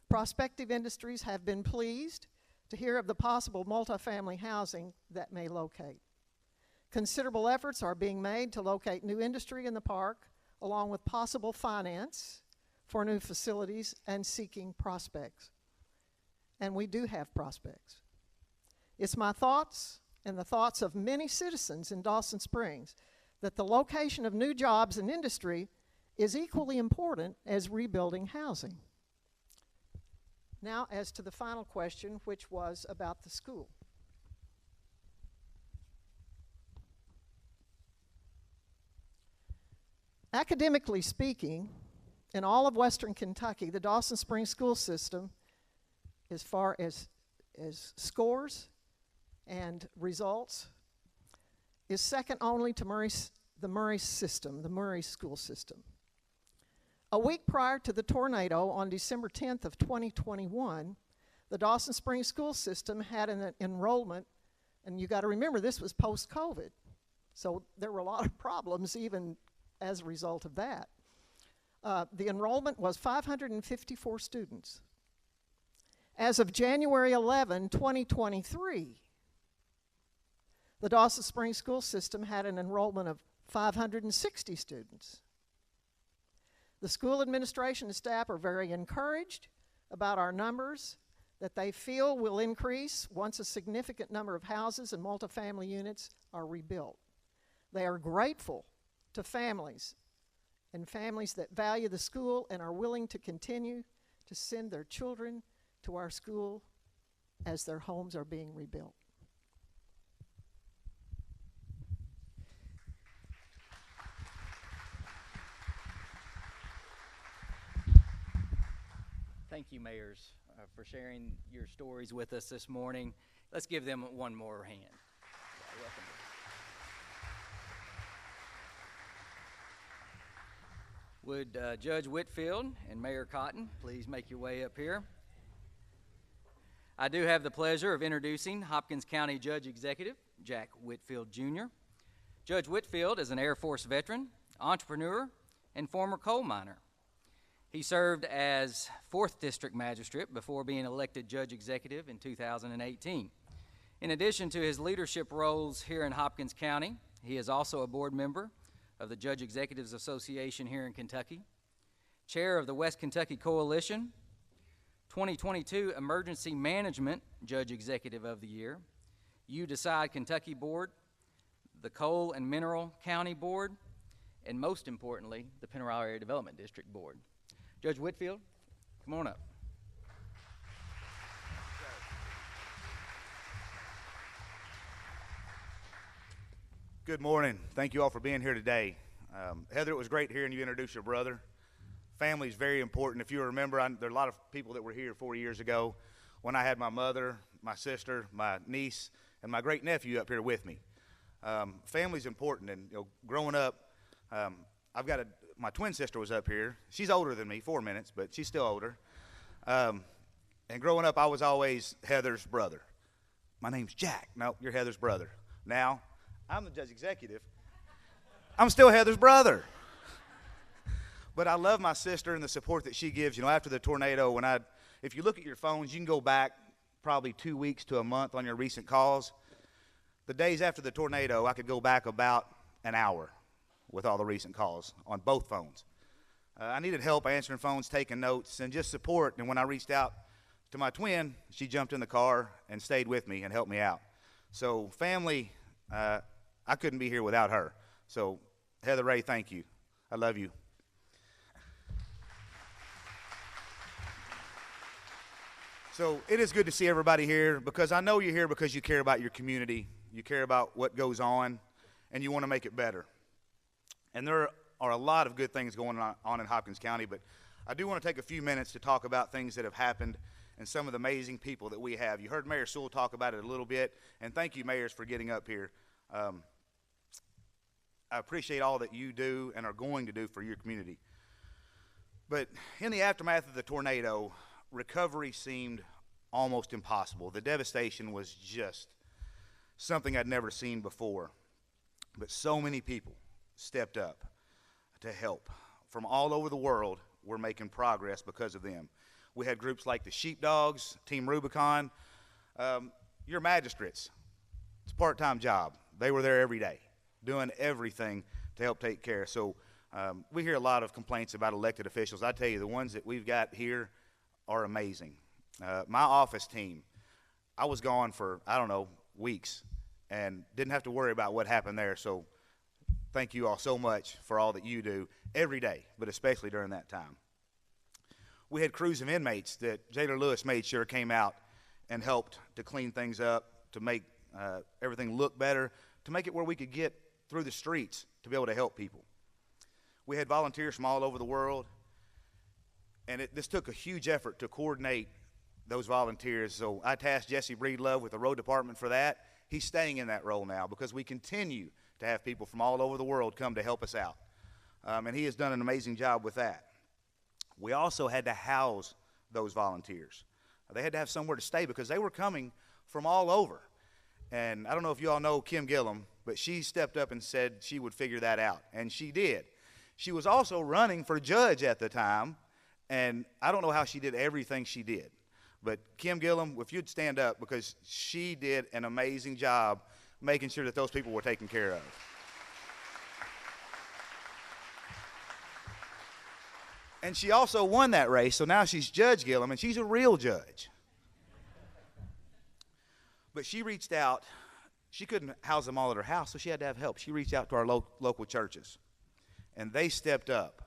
Prospective industries have been pleased to hear of the possible multifamily housing that may locate. Considerable efforts are being made to locate new industry in the park, along with possible finance for new facilities and seeking prospects. And we do have prospects. It's my thoughts and the thoughts of many citizens in Dawson Springs that the location of new jobs and industry is equally important as rebuilding housing. Now, as to the final question, which was about the school. Academically speaking, in all of Western Kentucky, the Dawson Springs school system as far as scores and results is second only to the Murray system, the Murray school system. A week prior to the tornado, on December 10th of 2021, the Dawson Springs school system had an enrollment, and you got to remember this was post-COVID, so there were a lot of problems even as a result of that. The enrollment was 554 students. As of January 11, 2023, the Dawson Springs school system had an enrollment of 560 students. The school administration and staff are very encouraged about our numbers that they feel will increase once a significant number of houses and multifamily units are rebuilt. They are grateful to families and families that value the school and are willing to continue to send their children to our school as their homes are being rebuilt. Thank you, mayors, for sharing your stories with us this morning. Let's give them one more hand. Welcome. Would Judge Whitfield and Mayor Cotton please make your way up here? I do have the pleasure of introducing Hopkins County Judge Executive Jack Whitfield Jr. Judge Whitfield is an Air Force veteran, entrepreneur, and former coal miner. He served as 4th District Magistrate before being elected Judge Executive in 2018. In addition to his leadership roles here in Hopkins County, he is also a board member of the Judge Executives Association here in Kentucky, chair of the West Kentucky Coalition, 2022 Emergency Management Judge Executive of the Year, You Decide Kentucky Board, the Coal and Mineral County Board, and most importantly, the Pennyroyal Area Development District Board. Judge Whitfield, come on up. Good morning. Thank you all for being here today. Heather, it was great hearing you introduce your brother. Family is very important. If you remember, there are a lot of people that were here 4 years ago when I had my mother, my sister, my niece, and my great nephew up here with me. Family is important, and growing up, my twin sister was up here. She's older than me, 4 minutes, but she's still older. And growing up, I was always Heather's brother. My name's Jack. No, you're Heather's brother. Now, I'm the judge executive. I'm still Heather's brother. But I love my sister and the support that she gives. After the tornado, if you look at your phones, you can go back probably 2 weeks to a month on your recent calls. The days after the tornado, I could go back about an hour with all the recent calls on both phones. I needed help answering phones, taking notes, and just support. And when I reached out to my twin, she jumped in the car and stayed with me and helped me out. So family, I couldn't be here without her. So Heather Ray, thank you. I love you. So it is good to see everybody here, because I know you're here because you care about your community, you care about what goes on, and you want to make it better. And there are a lot of good things going on in Hopkins County, but I do want to take a few minutes to talk about things that have happened and some of the amazing people that we have. You heard Mayor Sewell talk about it a little bit, and thank you, mayors, for getting up here. I appreciate all that you do and are going to do for your community. But in the aftermath of the tornado, recovery seemed almost impossible. The devastation was just something I'd never seen before. But so many people stepped up to help. From all over the world, we're making progress because of them. We had groups like the Sheepdogs, Team Rubicon, your magistrates. It's a part-time job. They were there every day, doing everything to help take care. So we hear a lot of complaints about elected officials. I tell you, the ones that we've got here are amazing. My office team, I was gone for, weeks, and didn't have to worry about what happened there. So thank you all so much for all that you do every day, but especially during that time. We had crews of inmates that Jailer Lewis made sure came out and helped to clean things up, to make everything look better, to make it where we could get through the streets to be able to help people. We had volunteers from all over the world, and this took a huge effort to coordinate those volunteers. So I tasked Jesse Breedlove with the road department for that. He's staying in that role now because we continue to have people from all over the world come to help us out. And he has done an amazing job with that. We also had to house those volunteers. They had to have somewhere to stay because they were coming from all over. And I don't know if you all know Kim Gillum, but she stepped up and said she would figure that out, and she did. She was also running for judge at the time, and I don't know how she did everything she did. But Kim Gillum, if you'd stand up, because she did an amazing job making sure that those people were taken care of. And she also won that race, so now she's Judge Gillum, and she's a real judge. But she reached out. She couldn't house them all at her house, so she had to have help. She reached out to our local churches, and they stepped up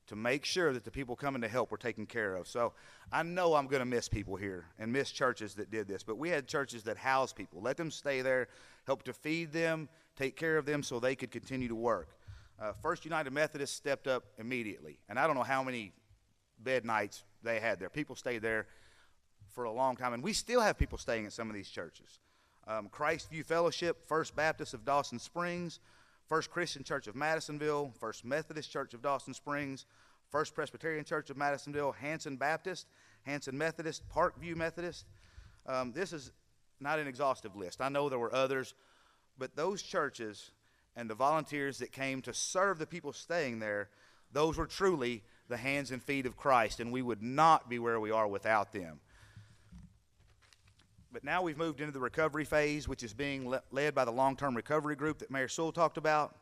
to make sure that the people coming to help were taken care of. So I know I'm going to miss people here and miss churches that did this, but we had churches that housed people, let them stay there, help to feed them, take care of them so they could continue to work. First United Methodist stepped up immediately, and I don't know how many bed nights they had there. People stayed there for a long time, and we still have people staying at some of these churches. Christ View Fellowship, First Baptist of Dawson Springs, First Christian Church of Madisonville, First Methodist Church of Dawson Springs, First Presbyterian Church of Madisonville, Hanson Baptist, Hanson Methodist, Parkview Methodist. This is not an exhaustive list. I know there were others, but those churches and the volunteers that came to serve the people staying there, those were truly the hands and feet of Christ, and we would not be where we are without them. But now we've moved into the recovery phase, which is being led by the long-term recovery group that Mayor Sewell talked about.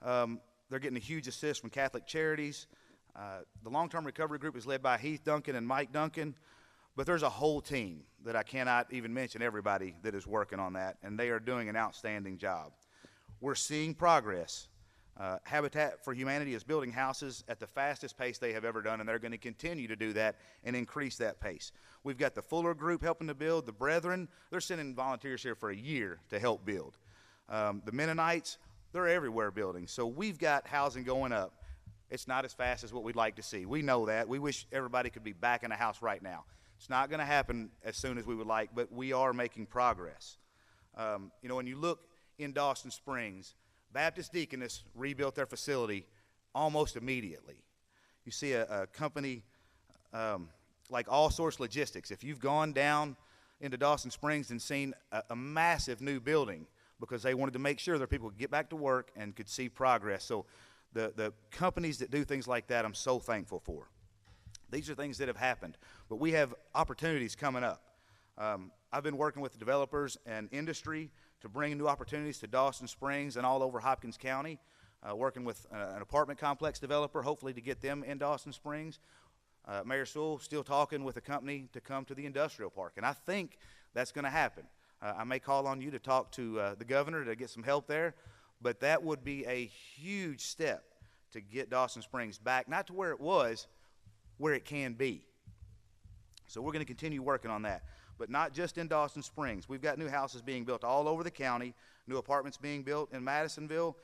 They're getting a huge assist from Catholic Charities. The long-term recovery group is led by Heath Duncan and Mike Duncan, but there's a whole team that I cannot even mention everybody that is working on that, and they are doing an outstanding job. We're seeing progress. Habitat for Humanity is building houses at the fastest pace they have ever done, and they're going to continue to do that and increase that pace. We've got the Fuller Group helping to build. The Brethren, they're sending volunteers here for a year to help build. The Mennonites, they're everywhere building. So we've got housing going up. It's not as fast as what we'd like to see. We know that. We wish everybody could be back in a house right now. It's not going to happen as soon as we would like, but we are making progress. You know, when you look in Dawson Springs, Baptist Deaconess rebuilt their facility almost immediately. You see a company like All Source Logistics. If you've gone down into Dawson Springs and seen a massive new building, because they wanted to make sure that people could get back to work and could see progress. So the companies that do things like that, I'm so thankful for. These are things that have happened, but we have opportunities coming up. I've been working with the developers and industry to bring new opportunities to Dawson Springs and all over Hopkins County, working with an apartment complex developer, hopefully to get them in Dawson Springs. Mayor Sewell still talking with a company to come to the industrial park, and I think that's going to happen. I may call on you to talk to the governor to get some help there, but that would be a huge step to get Dawson Springs back, not to where it was, where it can be. So we're going to continue working on that, but not just in Dawson Springs. We've got new houses being built all over the county, new apartments being built in Madisonville.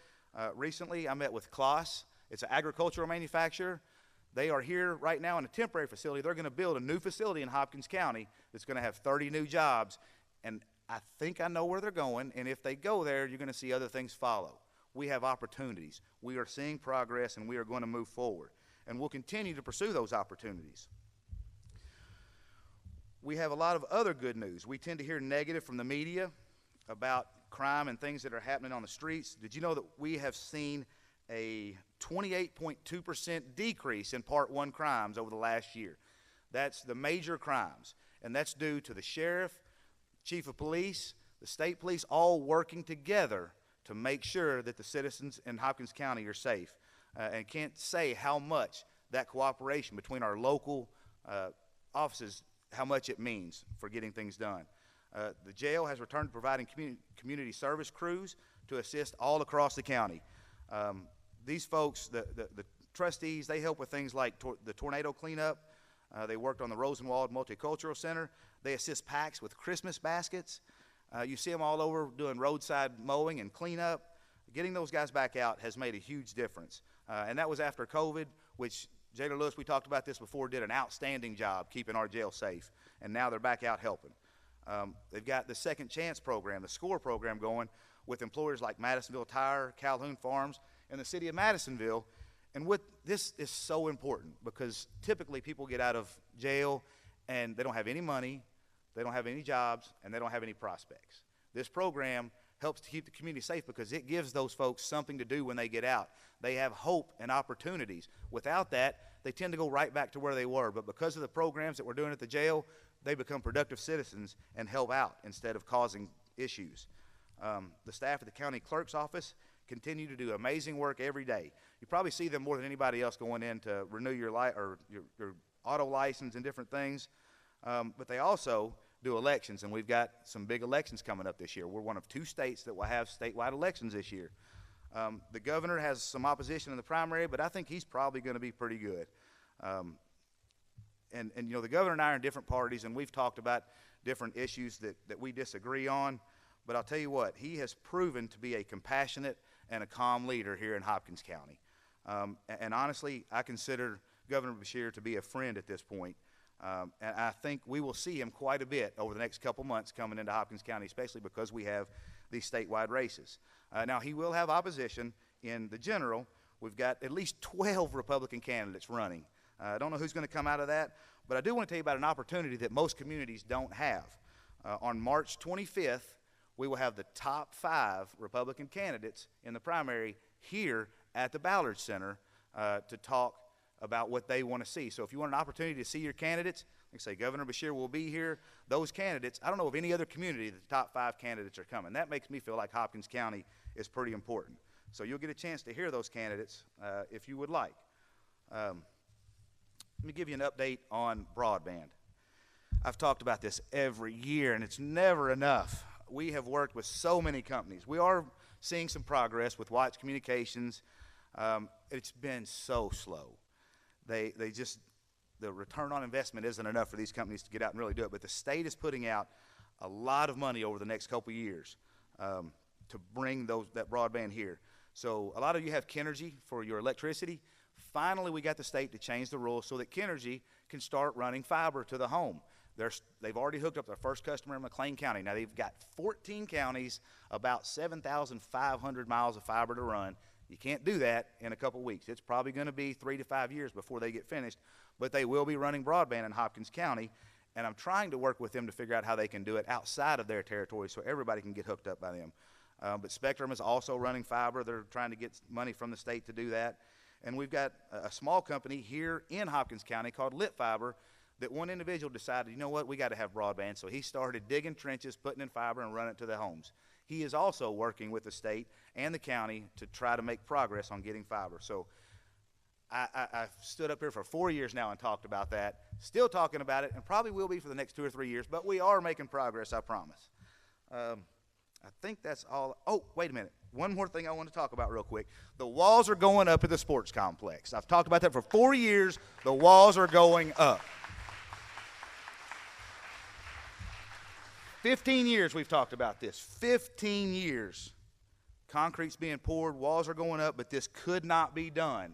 Recently, I met with Kloss. It's an agricultural manufacturer. They are here right now in a temporary facility. They're going to build a new facility in Hopkins County that's going to have 30 new jobs, and I think I know where they're going, and if they go there, you're going to see other things follow. We have opportunities. We are seeing progress, and we are going to move forward, and we'll continue to pursue those opportunities. We have a lot of other good news. We tend to hear negative from the media about crime and things that are happening on the streets. Did you know that we have seen a 28.2% decrease in Part 1 crimes over the last year? That's the major crimes, and that's due to the sheriff, chief of police, the state police, all working together to make sure that the citizens in Hopkins County are safe. And can't say how much that cooperation between our local offices, how much it means for getting things done. The jail has returned to providing community service crews to assist all across the county. These folks, the trustees, they help with things like the tornado cleanup. They worked on the Rosenwald Multicultural Center. They assist PACs with Christmas baskets. You see them all over doing roadside mowing and cleanup. Getting those guys back out has made a huge difference. And that was after COVID, which Jailer Lewis, we talked about this before, did an outstanding job keeping our jail safe, and now they're back out helping. They've got the Second Chance program, the SCORE program going with employers like Madisonville Tire, Calhoun Farms, and the city of Madisonville. And this is so important because typically people get out of jail and they don't have any money, they don't have any jobs, and they don't have any prospects. This program helps to keep the community safe because it gives those folks something to do when they get out. They have hope and opportunities. Without that, they tend to go right back to where they were. But because of the programs that we're doing at the jail, they become productive citizens and help out instead of causing issues. The staff at the county clerk's office continue to do amazing work every day. You probably see them more than anybody else going in to renew your auto license and different things. But they also do elections, and we've got some big elections coming up this year. We're one of 2 states that will have statewide elections this year. The governor has some opposition in the primary, but I think he's probably going to be pretty good. And you know, the governor and I are in different parties, and we've talked about different issues that we disagree on. But I'll tell you what, he has proven to be a compassionate and a calm leader here in Hopkins County. And honestly, I consider Governor Beshear to be a friend at this point. And I think we will see him quite a bit over the next couple months coming into Hopkins County, especially because we have these statewide races. Now, he will have opposition in the general. We've got at least 12 Republican candidates running. I don't know who's going to come out of that, but I do want to tell you about an opportunity that most communities don't have. On March 25th, we will have the top 5 Republican candidates in the primary here at the Ballard Center to talk about what they want to see. So if you want an opportunity to see your candidates, like I say, Governor Beshear will be here. Those candidates, I don't know of any other community that the top 5 candidates are coming. That makes me feel like Hopkins County is pretty important. So you'll get a chance to hear those candidates if you would like. Let me give you an update on broadband. I've talked about this every year, and it's never enough. We have worked with so many companies. We are seeing some progress with Watts Communications. It's been so slow. The return on investment isn't enough for these companies to get out and really do it. But the state is putting out a lot of money over the next couple of years to bring that broadband here. So a lot of you have Kenergy for your electricity. Finally, we got the state to change the rules so that Kenergy can start running fiber to the home. They've already hooked up their first customer in McLean County. Now, they've got 14 counties, about 7,500 miles of fiber to run. You can't do that in a couple weeks. It's probably going to be 3 to 5 years before they get finished, but they will be running broadband in Hopkins County, and I'm trying to work with them to figure out how they can do it outside of their territory so everybody can get hooked up by them. But Spectrum is also running fiber. They're trying to get money from the state to do that. And we've got a small company here in Hopkins County called Lit Fiber that one individual decided, you know what, we got to have broadband. So he started digging trenches, putting in fiber, and running it to the homes. He is also working with the state and the county to try to make progress on getting fiber. So I've stood up here for 4 years now and talked about that, still talking about it, and probably will be for the next 2 or 3 years, but we are making progress, I promise. I think that's all. Oh, wait a minute. One more thing I want to talk about real quick. The walls are going up at the sports complex. I've talked about that for 4 years. The walls are going up. 15 years we've talked about this. 15 years. Concrete's being poured, walls are going up, but this could not be done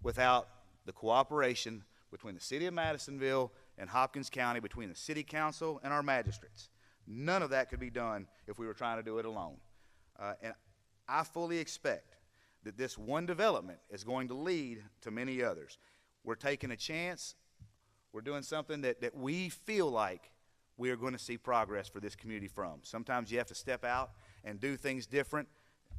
without the cooperation between the city of Madisonville and Hopkins County, between the city council and our magistrates. None of that could be done if we were trying to do it alone. And I fully expect that this one development is going to lead to many others. We're taking a chance. We're doing something that we feel like we are going to see progress for this community from. Sometimes you have to step out and do things different,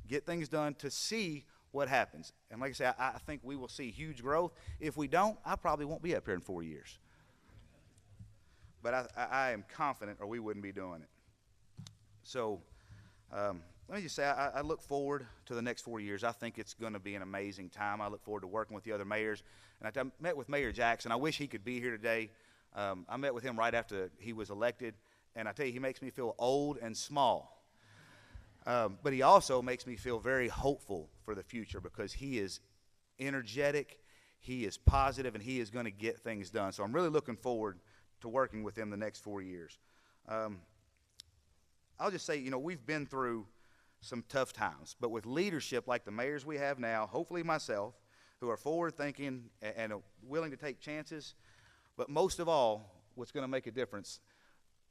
get things done to see what happens. And like I say, I think we will see huge growth. If we don't, I probably won't be up here in 4 years. But I am confident, or we wouldn't be doing it. So let me just say, I look forward to the next 4 years. I think it's going to be an amazing time. I look forward to working with the other mayors. And I met with Mayor Jackson. I wish he could be here today. I met with him right after he was elected. And I tell you, he makes me feel old and small. But he also makes me feel very hopeful for the future because he is energetic, he is positive, and he is going to get things done. So I'm really looking forward to working with him the next 4 years. I'll just say, we've been through some tough times, but with leadership like the mayors we have now, hopefully myself, who are forward-thinking and willing to take chances. But most of all, what's going to make a difference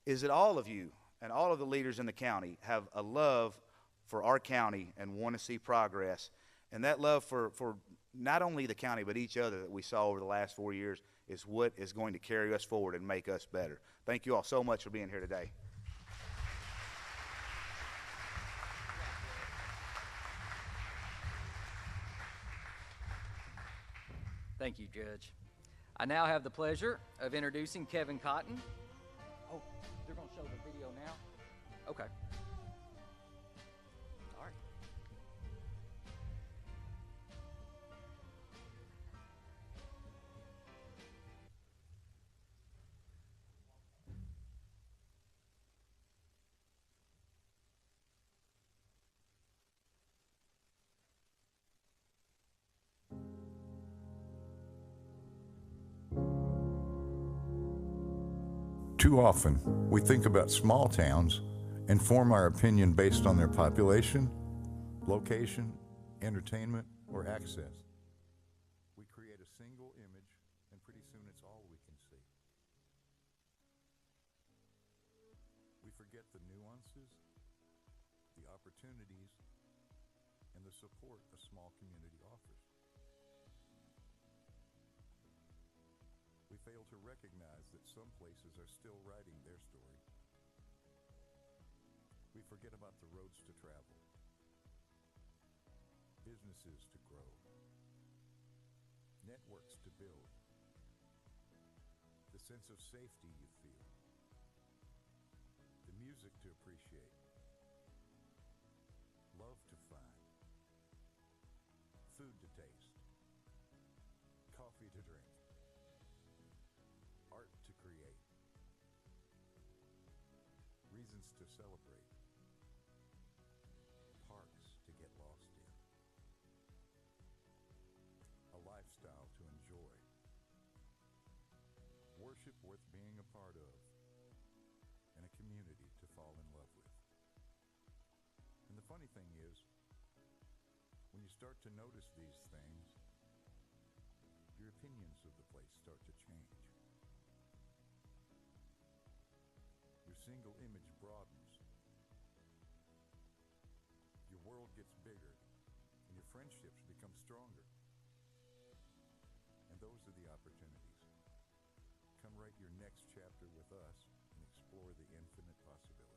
is that all of you and all of the leaders in the county have a love for our county and want to see progress. And that love for not only the county but each other that we saw over the last 4 years is what is going to carry us forward and make us better. Thank you all so much for being here today. Thank you, Judge. I now have the pleasure of introducing Kevin Cotton. Oh, they're going to show the video now? Okay. All right. Too often, we think about small towns and form our opinion based on their population, location, entertainment, or access. We create a single image, and pretty soon it's all we can see. We forget the nuances, the opportunities, and the support a small community offers. We fail to recognize that some places are still writing their story. We forget about the roads to travel, businesses to grow, networks to build, the sense of safety you feel, the music to appreciate, love to find, food to taste, coffee to drink, art to create, reasons to celebrate, parks to get lost in, a lifestyle to enjoy, worship worth being a part of, and a community to fall in love with. And the funny thing is, when you start to notice these things, your opinions of the place start to change. Your single image broadens. Your world gets bigger, and your friendships become stronger. And those are the opportunities. Come write your next chapter with us and explore the infinite possibilities.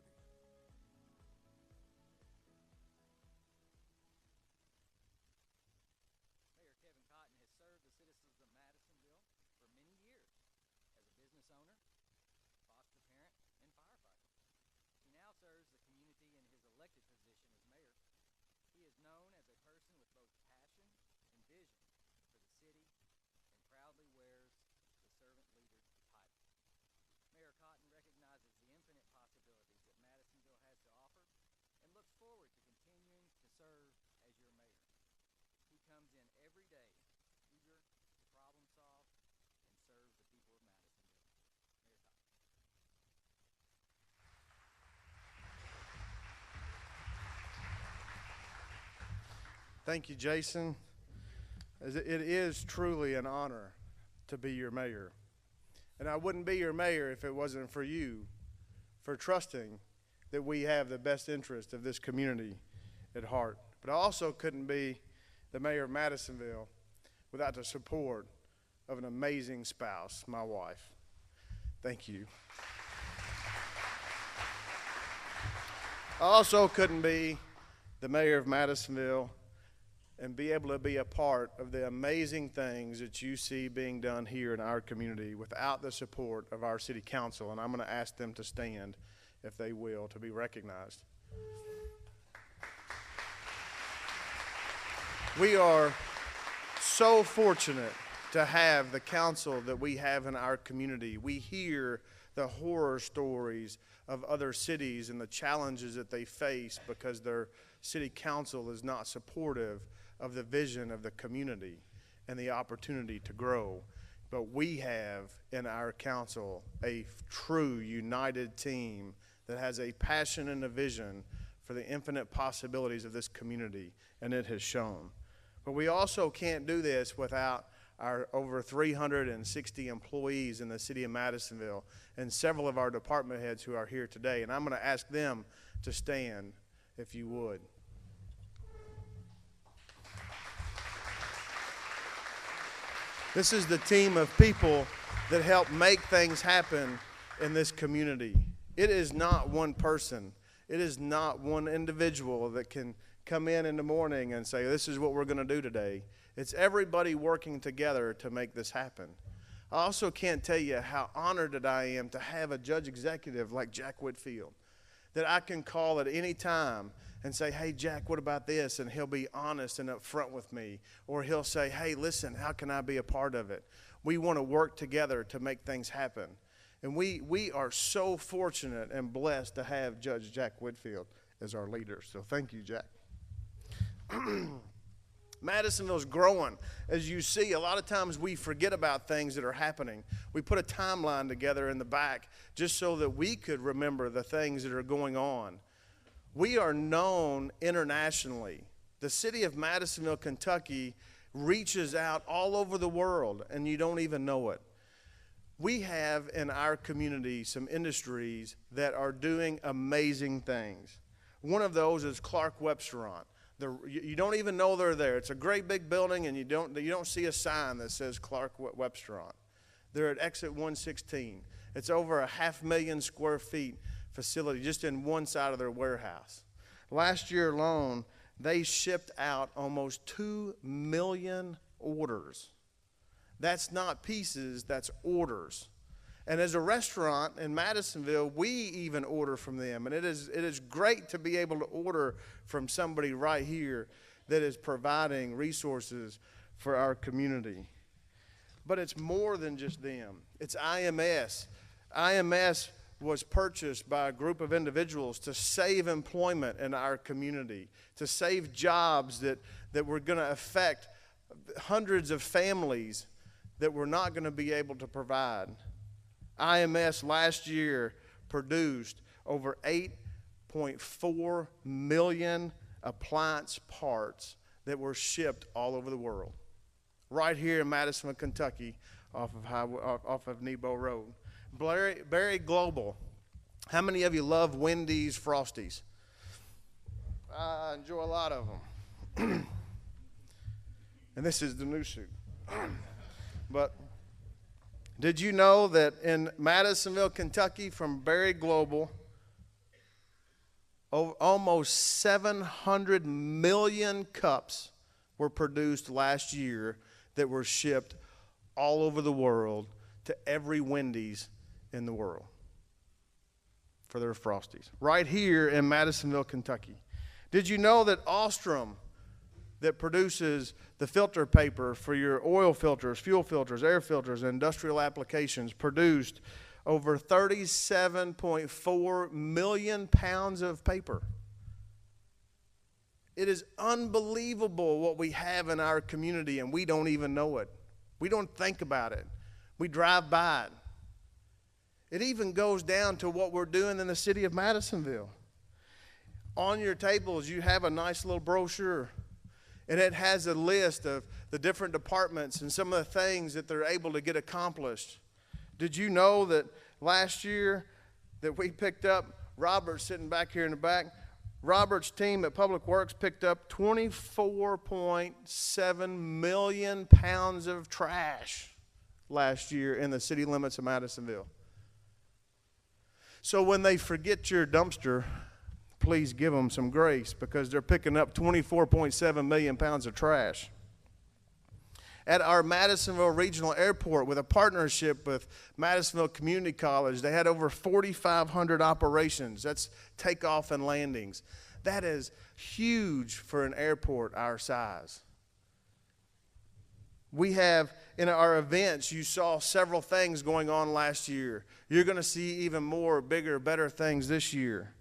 Mayor Kevin Cotton has served the citizens of Madisonville for many years as a business owner, foster parent, and firefighter. He now serves the community in his elected position as mayor. He is known as a person with both passion and vision for the city and proudly wears the servant leader title. Mayor Cotton recognizes the infinite possibilities that Madisonville has to offer and looks forward to continuing to serve as your mayor. He comes in every day eager to problem solve and serve the people of Madisonville. Mayor Cotton. Thank you, Jason. It is truly an honor to be your mayor. And I wouldn't be your mayor if it wasn't for you, for trusting that we have the best interest of this community at heart. But I also couldn't be the mayor of Madisonville without the support of an amazing spouse, my wife. Thank you. I also couldn't be the mayor of Madisonville and be able to be a part of the amazing things that you see being done here in our community without the support of our city council. And I'm going to ask them to stand, if they will, to be recognized. We are so fortunate to have the council that we have in our community. We hear the horror stories of other cities and the challenges that they face because their city council is not supportive of the vision of the community and the opportunity to grow. But we have in our council a true united team that has a passion and a vision for the infinite possibilities of this community, and it has shown. But we also can't do this without our over 360 employees in the city of Madisonville and several of our department heads who are here today. And I'm going to ask them to stand, if you would. This is the team of people that help make things happen in this community. It is not one person. It is not one individual that can come in the morning and say, this is what we're going to do today. It's everybody working together to make this happen. I also can't tell you how honored that I am to have a judge executive like Jack Whitfield that I can call at any time and say, hey, Jack, what about this? And he'll be honest and upfront with me. Or he'll say, hey, listen, how can I be a part of it? We want to work together to make things happen. And we are so fortunate and blessed to have Judge Jack Whitfield as our leader. So thank you, Jack. Madisonville's growing. As you see, a lot of times we forget about things that are happening. We put a timeline together in the back just so that we could remember the things that are going on. We are known internationally. The city of Madisonville, Kentucky reaches out all over the world, and you don't even know it. We have in our community some industries that are doing amazing things. One of those is Clark Webstaurant. You don't even know they're there. It's a great big building, and you don't see a sign that says Clark Webstaurant. They're at exit 116. It's over 500,000 square feet facility just in one side of their warehouse. Last year alone, they shipped out almost 2 million orders. That's not pieces, that's orders. And as a restaurant in Madisonville, we even order from them. And it is great to be able to order from somebody right here that is providing resources for our community. But it's more than just them. It's IMS. IMS was purchased by a group of individuals to save employment in our community, to save jobs that were going to affect hundreds of families that we're not going to be able to provide. IMS last year produced over 8.4 million appliance parts that were shipped all over the world. Right here in Madisonville, Kentucky, off of Nebo Road. Berry Global. How many of you love Wendy's Frosties? I enjoy a lot of them. And this is the new suit. But did you know that in Madisonville, Kentucky, from Berry Global, almost 700 million cups were produced last year that were shipped all over the world to every Wendy's in the world for their Frosties. Right here in Madisonville, Kentucky. Did you know that Ostrom, that produces the filter paper for your oil filters, fuel filters, air filters, and industrial applications, produced over 37.4 million pounds of paper? It is unbelievable what we have in our community, and we don't even know it. We don't think about it. We drive by it. It even goes down to what we're doing in the city of Madisonville. On your tables, you have a nice little brochure, and it has a list of the different departments and some of the things that they're able to get accomplished. Did you know that last year that we picked up, Robert sitting back here in the back, Robert's team at Public Works picked up 24.7 million pounds of trash last year in the city limits of Madisonville. So when they forget your dumpster, please give them some grace, because they're picking up 24.7 million pounds of trash. At our Madisonville Regional Airport, with a partnership with Madisonville Community College, they had over 4,500 operations. That's takeoff and landings. That is huge for an airport our size. We have, in our events, you saw several things going on last year. You're going to see even more, bigger, better things this year.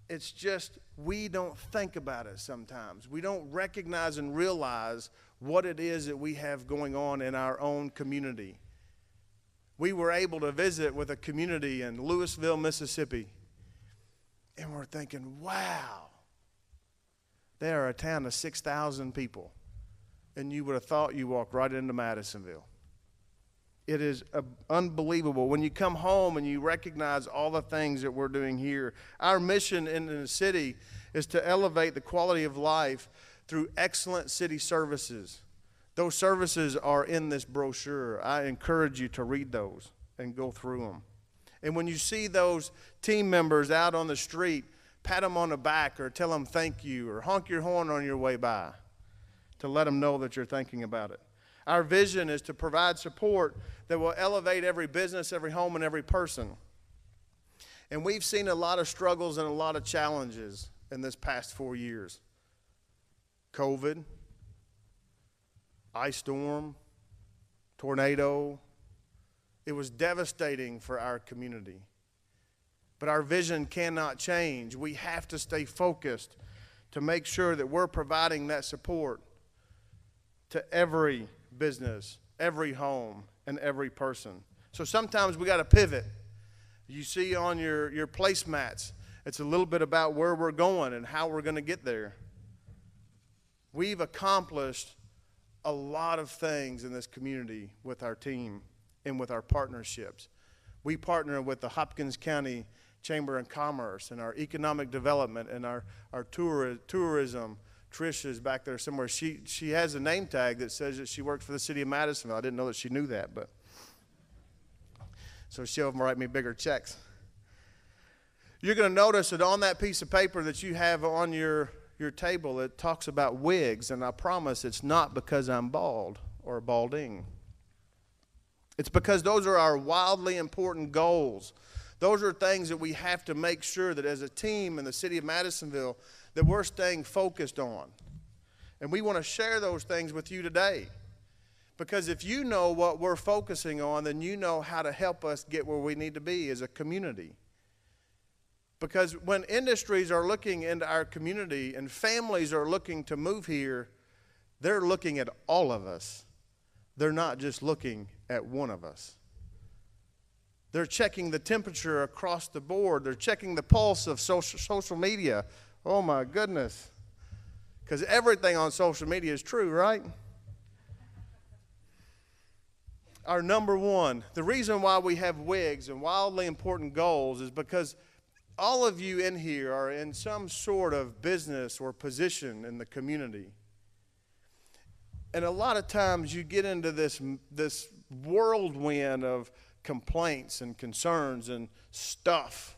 It's just we don't think about it sometimes. We don't recognize and realize what it is that we have going on in our own community. We were able to visit with a community in Louisville, Mississippi, and we're thinking, wow, They are a town of 6,000 people, and you would have thought you walked right into Madisonville. It is unbelievable. When you come home and you recognize all the things that we're doing here, our mission in the city is to elevate the quality of life through excellent city services. Those services are in this brochure. I encourage you to read those and go through them. And when you see those team members out on the street, pat them on the back or tell them thank you or honk your horn on your way by to let them know that you're thinking about it. Our vision is to provide support that will elevate every business, every home, and every person. And we've seen a lot of struggles and a lot of challenges in this past 4 years. COVID, ice storm, tornado. It was devastating for our community. But our vision cannot change. We have to stay focused to make sure that we're providing that support to every business, every home, and every person. So sometimes we got to pivot. You see on your placemats, it's a little bit about where we're going and how we're going to get there. We've accomplished a lot of things in this community with our team and with our partnerships. We partner with the Hopkins County Chamber of Commerce and our economic development and our tourism. Trish is back there somewhere. She has a name tag that says that she works for the city of Madisonville. I didn't know that she knew that, but so she'll write me bigger checks. You're going to notice that on that piece of paper that you have on your table, it talks about wigs, and I promise it's not because I'm bald or balding. It's because those are our wildly important goals. Those are things that we have to make sure that as a team in the city of Madisonville that we're staying focused on. And we want to share those things with you today. Because if you know what we're focusing on, then you know how to help us get where we need to be as a community. Because when industries are looking into our community and families are looking to move here, they're looking at all of us. They're not just looking at one of us. They're checking the temperature across the board. They're checking the pulse of social media. Oh my goodness. Because everything on social media is true, right? Our number one, the reason why we have wigs and wildly important goals is because all of you in here are in some sort of business or position in the community. And a lot of times you get into this whirlwind of complaints and concerns and stuff.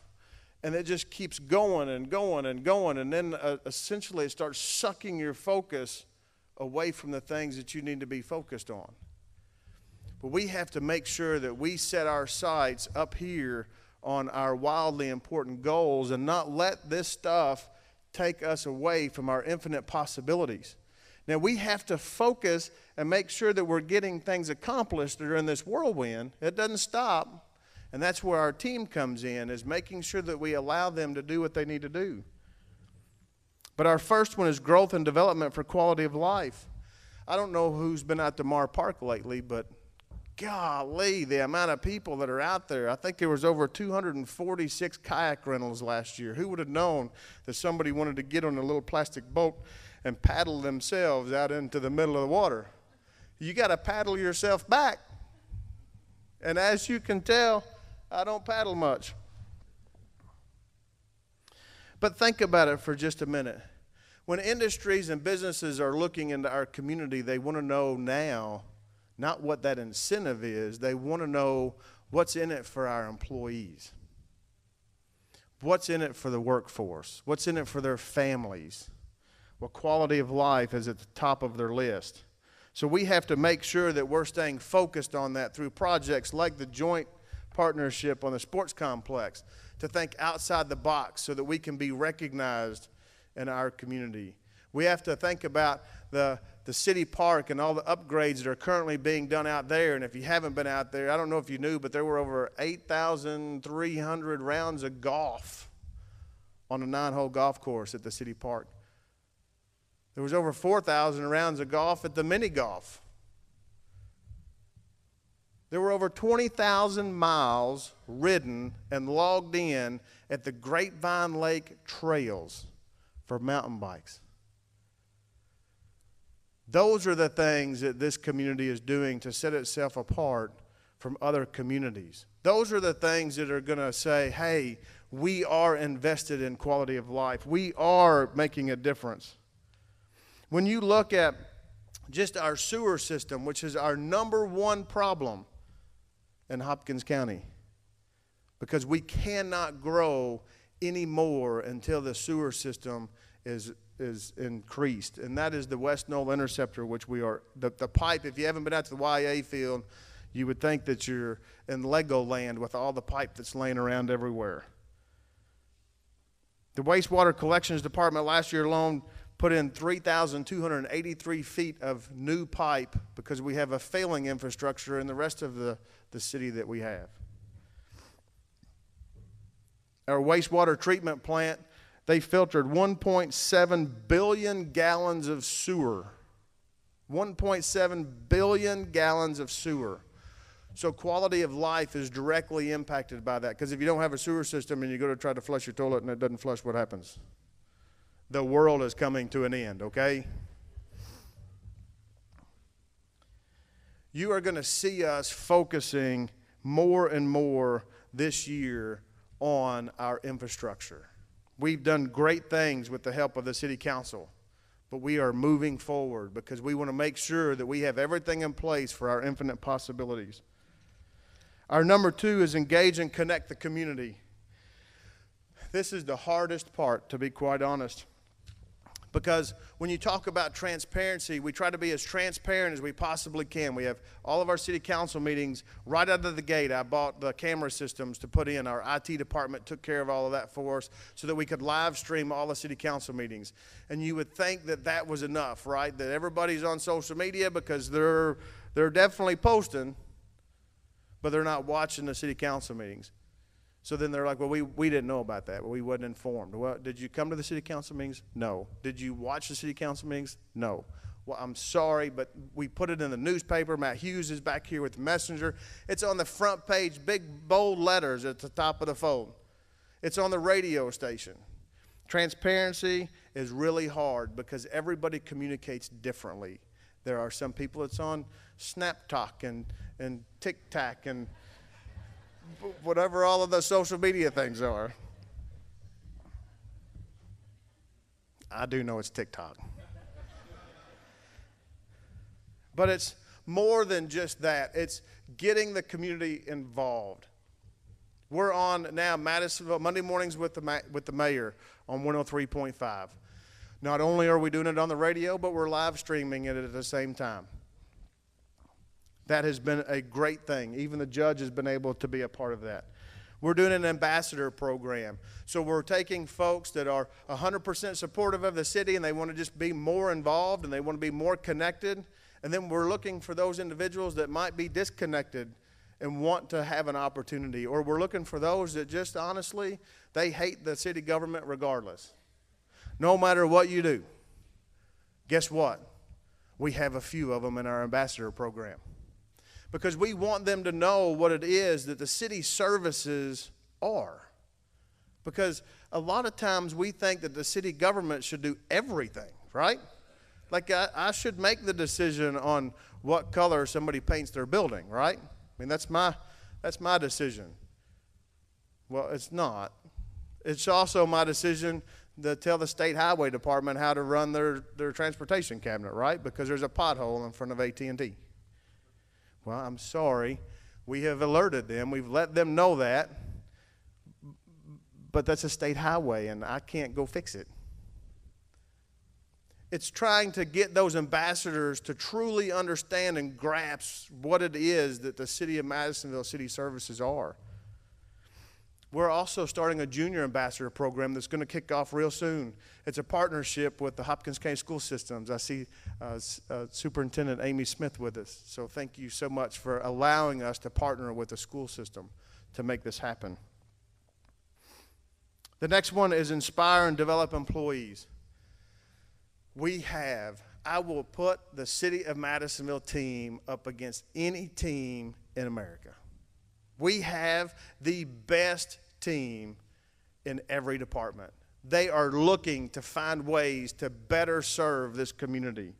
And it just keeps going and going and going. And then essentially it starts sucking your focus away from the things that you need to be focused on. But we have to make sure that we set our sights up here on our wildly important goals and not let this stuff take us away from our infinite possibilities. Now, we have to focus and make sure that we're getting things accomplished during this whirlwind. It doesn't stop. And that's where our team comes in, is making sure that we allow them to do what they need to do. But our first one is growth and development for quality of life. I don't know who's been out to Mar Park lately, but golly, the amount of people that are out there. I think there was over 246 kayak rentals last year. Who would have known that somebody wanted to get on a little plastic boat and paddle themselves out into the middle of the water? You got to paddle yourself back. And as you can tell, I don't paddle much. But think about it for just a minute. When industries and businesses are looking into our community, they want to know now not what that incentive is. They want to know what's in it for our employees. What's in it for the workforce? What's in it for their families? What quality of life is at the top of their list? So we have to make sure that we're staying focused on that through projects like the joint partnership on the sports complex, to think outside the box so that we can be recognized in our community. We have to think about the city park and all the upgrades that are currently being done out there. And if you haven't been out there, I don't know if you knew, but there were over 8,300 rounds of golf on a 9-hole golf course at the city park. There was over 4,000 rounds of golf at the mini golf. There were over 20,000 miles ridden and logged in at the Grapevine Lake trails for mountain bikes. Those are the things that this community is doing to set itself apart from other communities. Those are the things that are going to say, hey, we are invested in quality of life. We are making a difference. When you look at just our sewer system, which is our number one problem in Hopkins County, because we cannot grow anymore until the sewer system is increased, and that is the West Knoll Interceptor, which we are, the pipe, if you haven't been out to the YA field, you would think that you're in Legoland with all the pipe that's laying around everywhere. The Wastewater Collections Department last year alone put in 3,283 feet of new pipe because we have a failing infrastructure in the rest of the city that we have. Our wastewater treatment plant, they filtered 1.7 billion gallons of sewer. 1.7 billion gallons of sewer. So quality of life is directly impacted by that. Because if you don't have a sewer system and you go to try to flush your toilet and it doesn't flush, what happens? The world is coming to an end, okay? You are going to see us focusing more and more this year on our infrastructure. We've done great things with the help of the city council, but we are moving forward because we want to make sure that we have everything in place for our infinite possibilities. Our number 2 is engage and connect the community. This is the hardest part, to be quite honest, because when you talk about transparency, we try to be as transparent as we possibly can. We have all of our city council meetings right out of the gate. I bought the camera systems to put in. Our IT department took care of all of that for us so that we could live stream all the city council meetings. And you would think that that was enough, right? That everybody's on social media because they're definitely posting, but they're not watching the city council meetings. So then they're like, well, we didn't know about that. Well, we wasn't informed. Well, did you come to the city council meetings? No. Did you watch the city council meetings? No. Well, I'm sorry, but we put it in the newspaper. Matt Hughes is back here with the Messenger. It's on the front page, big, bold letters at the top of the phone. It's on the radio station. Transparency is really hard because everybody communicates differently. There are some people that's on SnapTalk and TikTok and whatever all of the social media things are. I do know it's TikTok. But it's more than just that. It's getting the community involved. We're on now Madisonville, Monday mornings with the mayor on 103.5. Not only are we doing it on the radio, but we're live streaming it at the same time. That has been a great thing. Even the judge has been able to be a part of that. We're doing an ambassador program. So we're taking folks that are 100% supportive of the city and they want to just be more involved and they want to be more connected. And then we're looking for those individuals that might be disconnected and want to have an opportunity. Or we're looking for those that just honestly, they hate the city government regardless. No matter what you do. Guess what? We have a few of them in our ambassador program. Because we want them to know what it is that the city services are. Because a lot of times we think that the city government should do everything, right? Like I should make the decision on what color somebody paints their building, right? I mean, that's my decision. Well, it's not. It's also my decision to tell the state highway department how to run their transportation cabinet, right? Because there's a pothole in front of AT&T. Well, I'm sorry. We have alerted them. We've let them know that. But that's a state highway, and I can't go fix it. It's trying to get those ambassadors to truly understand and grasp what it is that the city of Madisonville city services are. We're also starting a junior ambassador program that's going to kick off real soon. It's a partnership with the Hopkins County School Systems. I see Superintendent Amy Smith with us. So thank you so much for allowing us to partner with the school system to make this happen. The next one is inspire and develop employees. I will put the City of Madisonville team up against any team in America. We have the best team in every department. They are looking to find ways to better serve this community.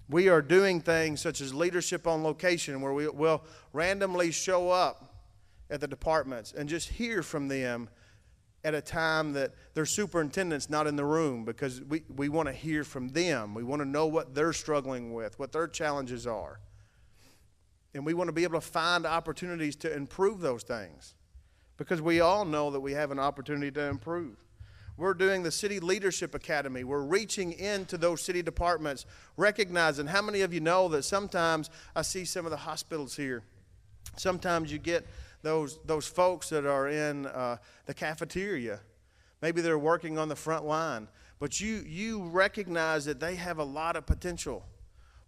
We are doing things such as leadership on location, where we will randomly show up at the departments and just hear from them at a time that their superintendent's not in the room, because we want to hear from them. We want to know what they're struggling with, what their challenges are. And we want to be able to find opportunities to improve those things, because we all know that we have an opportunity to improve. We're doing the City Leadership Academy. We're reaching into those city departments, recognizing, how many of you know that sometimes I see some of the hospitals here. Sometimes you get those folks that are in the cafeteria. Maybe they're working on the front line, but you recognize that they have a lot of potential.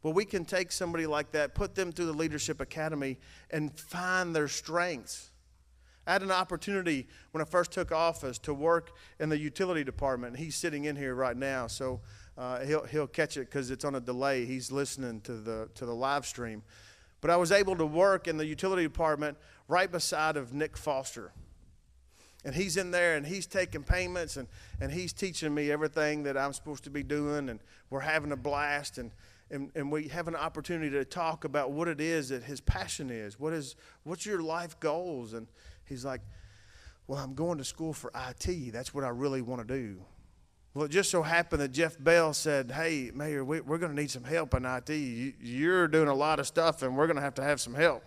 Well, we can take somebody like that, put them through the Leadership Academy, and find their strengths. I had an opportunity when I first took office to work in the utility department. He's sitting in here right now, so he'll catch it because it's on a delay. He's listening to the live stream. But I was able to work in the utility department right beside of Nick Foster. And he's in there, and he's taking payments, and he's teaching me everything that I'm supposed to be doing, and we're having a blast, and we have an opportunity to talk about what it is that his passion is. What's your life goals? And he's like, well, I'm going to school for IT. That's what I really want to do. Well, it just so happened that Jeff Bell said, hey, Mayor, we're going to need some help in IT. You're doing a lot of stuff, and we're going to have some help.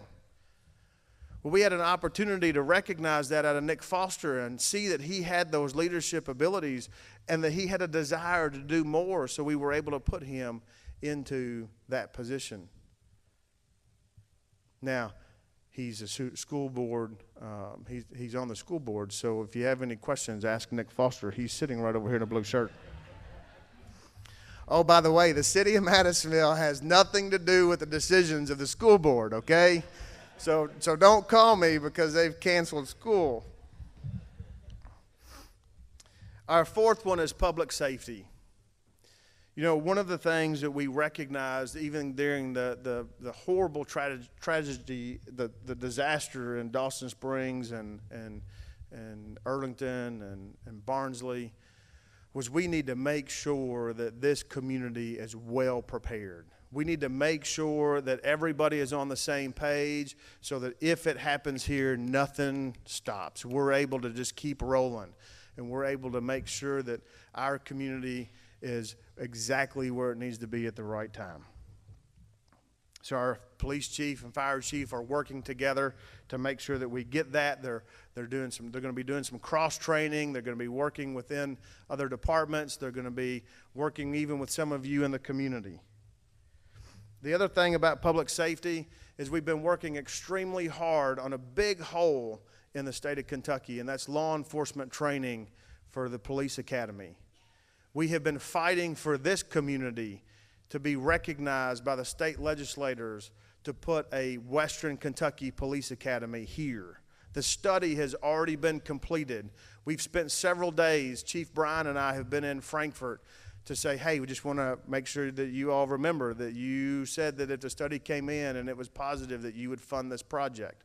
Well, we had an opportunity to recognize that out of Nick Foster and see that he had those leadership abilities and that he had a desire to do more, so we were able to put him into that position. Now, he's a school board. He's on the school board, so if you have any questions, ask Nick Foster. He's sitting right over here in a blue shirt. Oh, by the way, the city of Madisonville has nothing to do with the decisions of the school board, okay? So don't call me because they've canceled school. Our fourth one is public safety. You know, one of the things that we recognized even during the horrible tragedy, the disaster in Dawson Springs and Arlington and Barnsley, was we need to make sure that this community is well prepared. We need to make sure that everybody is on the same page so that if it happens here, nothing stops. We're able to just keep rolling, and we're able to make sure that our community is exactly where it needs to be at the right time. So our police chief and fire chief are working together to make sure that we get that. They're going to be doing some cross training. They're going to be working within other departments. They're going to be working even with some of you in the community. The other thing about public safety is we've been working extremely hard on a big hole in the state of Kentucky, and that's law enforcement training for the police academy. We have been fighting for this community to be recognized by the state legislators to put a Western Kentucky Police Academy here. The study has already been completed. We've spent several days, Chief Bryan and I have been in Frankfort to say, hey, we just want to make sure that you all remember that you said that if the study came in and it was positive that you would fund this project.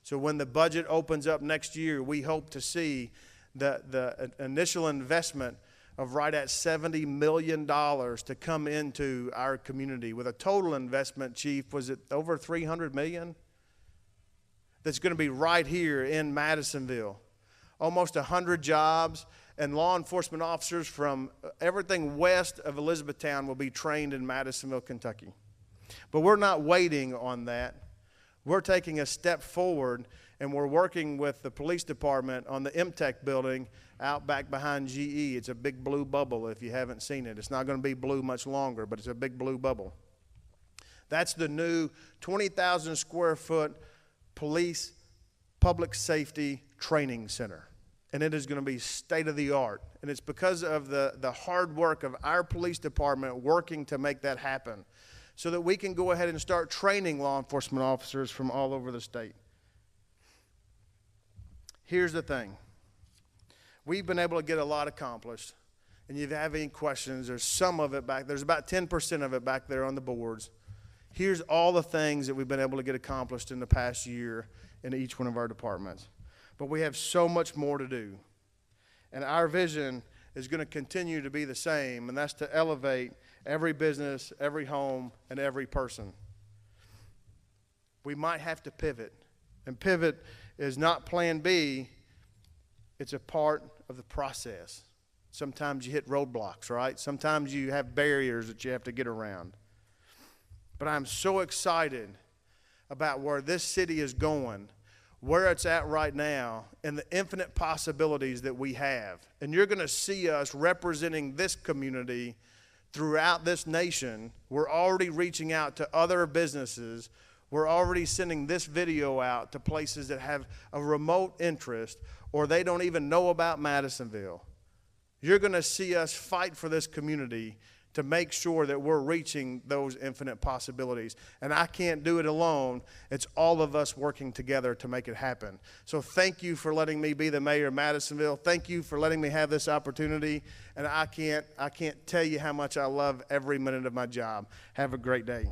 So when the budget opens up next year, we hope to see the initial investment of right at $70 million to come into our community with a total investment, Chief, was it over $300 million? That's going to be right here in Madisonville. Almost 100 jobs, and law enforcement officers from everything west of Elizabethtown will be trained in Madisonville, Kentucky. But we're not waiting on that. We're taking a step forward, and we're working with the police department on the MTech building out back behind GE. It's a big blue bubble if you haven't seen it. It's not going to be blue much longer, but it's a big blue bubble. That's the new 20,000 square foot police public safety training center. And it is going to be state of the art. And it's because of the hard work of our police department working to make that happen so that we can go ahead and start training law enforcement officers from all over the state. Here's the thing. We've been able to get a lot accomplished. And if you have any questions, there's some of it back. There's about 10% of it back there on the boards. Here's all the things that we've been able to get accomplished in the past year in each one of our departments. But we have so much more to do. And our vision is going to continue to be the same, and that's to elevate every business, every home, and every person. We might have to pivot. And pivot is not plan B, it's a part of the process. Sometimes you hit roadblocks, right? Sometimes you have barriers that you have to get around. But I'm so excited about where this city is going, where it's at right now, and the infinite possibilities that we have. And you're going to see us representing this community throughout this nation. We're already reaching out to other businesses. We're already sending this video out to places that have a remote interest or they don't even know about Madisonville. You're going to see us fight for this community to make sure that we're reaching those infinite possibilities. And I can't do it alone. It's all of us working together to make it happen. So thank you for letting me be the mayor of Madisonville. Thank you for letting me have this opportunity. And I can't tell you how much I love every minute of my job. Have a great day.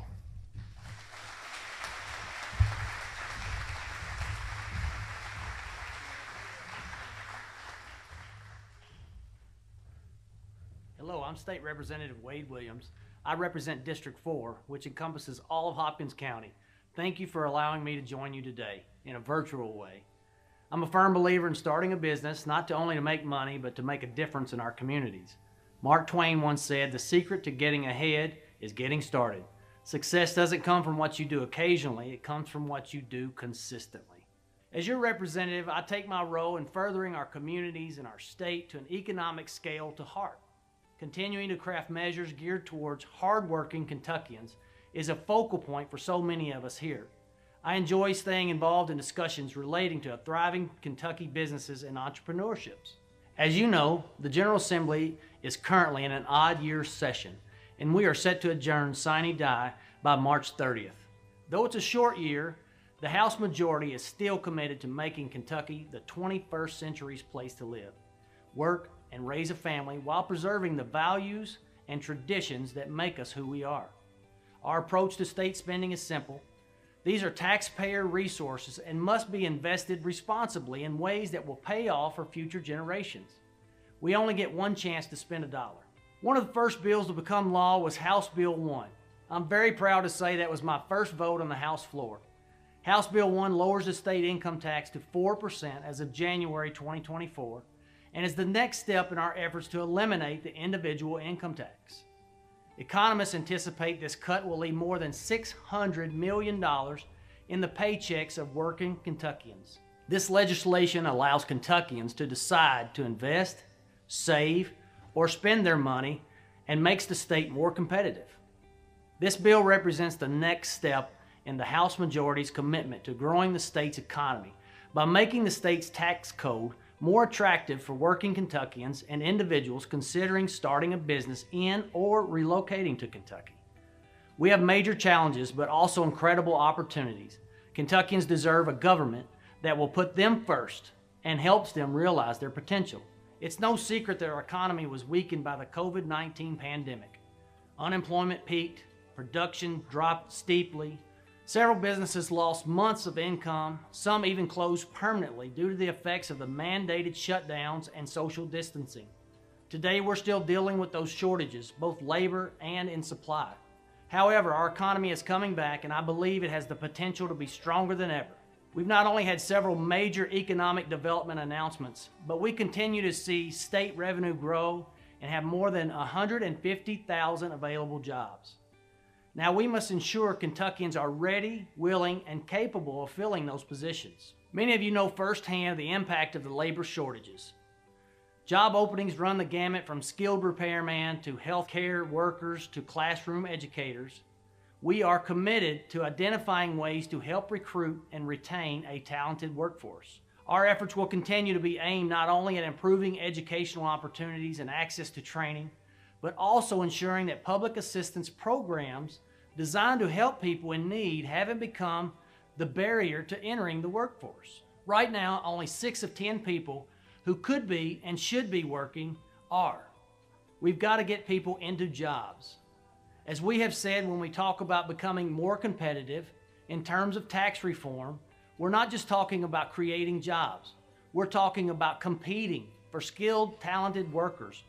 Hello, I'm State Representative Wade Williams. I represent District 4, which encompasses all of Hopkins County. Thank you for allowing me to join you today in a virtual way. I'm a firm believer in starting a business, not only to make money, but to make a difference in our communities. Mark Twain once said, "The secret to getting ahead is getting started." Success doesn't come from what you do occasionally, it comes from what you do consistently. As your representative, I take my role in furthering our communities and our state to an economic scale to heart. Continuing to craft measures geared towards hard-working Kentuckians is a focal point for so many of us here. I enjoy staying involved in discussions relating to thriving Kentucky businesses and entrepreneurships. As you know, the General Assembly is currently in an odd year session, and we are set to adjourn sine die by March 30th. Though it's a short year, the House majority is still committed to making Kentucky the 21st century's place to live, work, and raise a family while preserving the values and traditions that make us who we are. Our approach to state spending is simple. These are taxpayer resources and must be invested responsibly in ways that will pay off for future generations. We only get one chance to spend a dollar. One of the first bills to become law was House Bill 1. I'm very proud to say that was my first vote on the House floor. House Bill 1 lowers the state income tax to 4% as of January 2024, and is the next step in our efforts to eliminate the individual income tax. Economists anticipate this cut will leave more than $600 million in the paychecks of working Kentuckians. This legislation allows Kentuckians to decide to invest, save, or spend their money and makes the state more competitive. This bill represents the next step in the House majority's commitment to growing the state's economy by making the state's tax code more attractive for working Kentuckians and individuals considering starting a business in or relocating to Kentucky. We have major challenges, but also incredible opportunities. Kentuckians deserve a government that will put them first and helps them realize their potential. It's no secret that our economy was weakened by the COVID-19 pandemic. Unemployment peaked, production dropped steeply, several businesses lost months of income, some even closed permanently due to the effects of the mandated shutdowns and social distancing. Today, we're still dealing with those shortages, both labor and in supply. However, our economy is coming back, and I believe it has the potential to be stronger than ever. We've not only had several major economic development announcements, but we continue to see state revenue grow and have more than 150,000 available jobs. Now, we must ensure Kentuckians are ready, willing, and capable of filling those positions. Many of you know firsthand the impact of the labor shortages. Job openings run the gamut from skilled repairman to healthcare workers to classroom educators. We are committed to identifying ways to help recruit and retain a talented workforce. Our efforts will continue to be aimed not only at improving educational opportunities and access to training, but also ensuring that public assistance programs designed to help people in need haven't become the barrier to entering the workforce. Right now, only 6 of 10 people who could be and should be working are. We've got to get people into jobs. As we have said when we talk about becoming more competitive in terms of tax reform, we're not just talking about creating jobs. We're talking about competing for skilled, talented workers,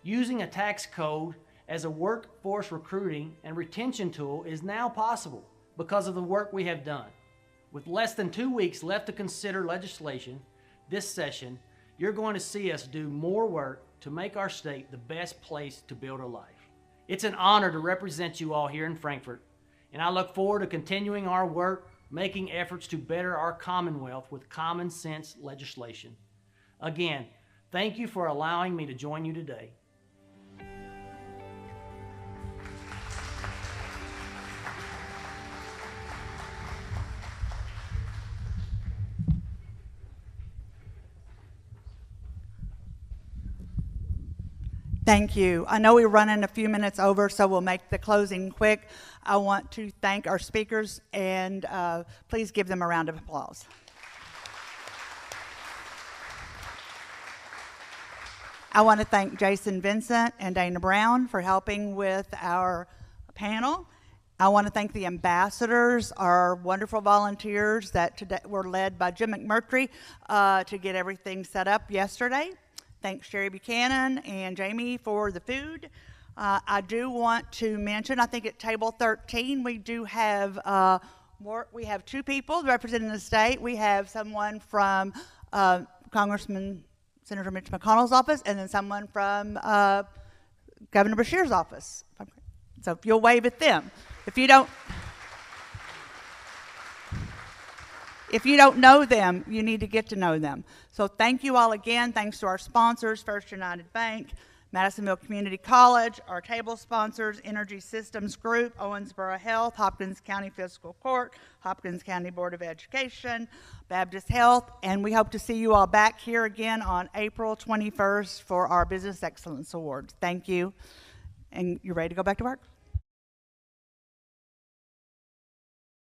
using a tax code as a workforce recruiting and retention tool is now possible because of the work we have done. With less than 2 weeks left to consider legislation this session, you're going to see us do more work to make our state the best place to build a life. It's an honor to represent you all here in Frankfort, and I look forward to continuing our work, making efforts to better our Commonwealth with common sense legislation. Again, thank you for allowing me to join you today. Thank you. I know we're running a few minutes over, so we'll make the closing quick. I want to thank our speakers, and please give them a round of applause. I want to thank Jason Vincent and Dana Brown for helping with our panel. I want to thank the ambassadors, our wonderful volunteers that today were led by Jim McMurtry to get everything set up yesterday. Thanks Sherry Buchanan and Jamie for the food. I do want to mention, I think at table 13, we do have we have two people representing the state. We have someone from Congressman Senator Mitch McConnell's office, and then someone from Governor Beshear's office. So if you'll wave at them. If you don't know them, you need to get to know them. So thank you all again. Thanks to our sponsors, First United Bank, Madisonville Community College, our table sponsors, Energy Systems Group, Owensboro Health, Hopkins County Fiscal Court, Hopkins County Board of Education, Baptist Health, and we hope to see you all back here again on April 21st for our Business Excellence Awards. Thank you, and you're ready to go back to work?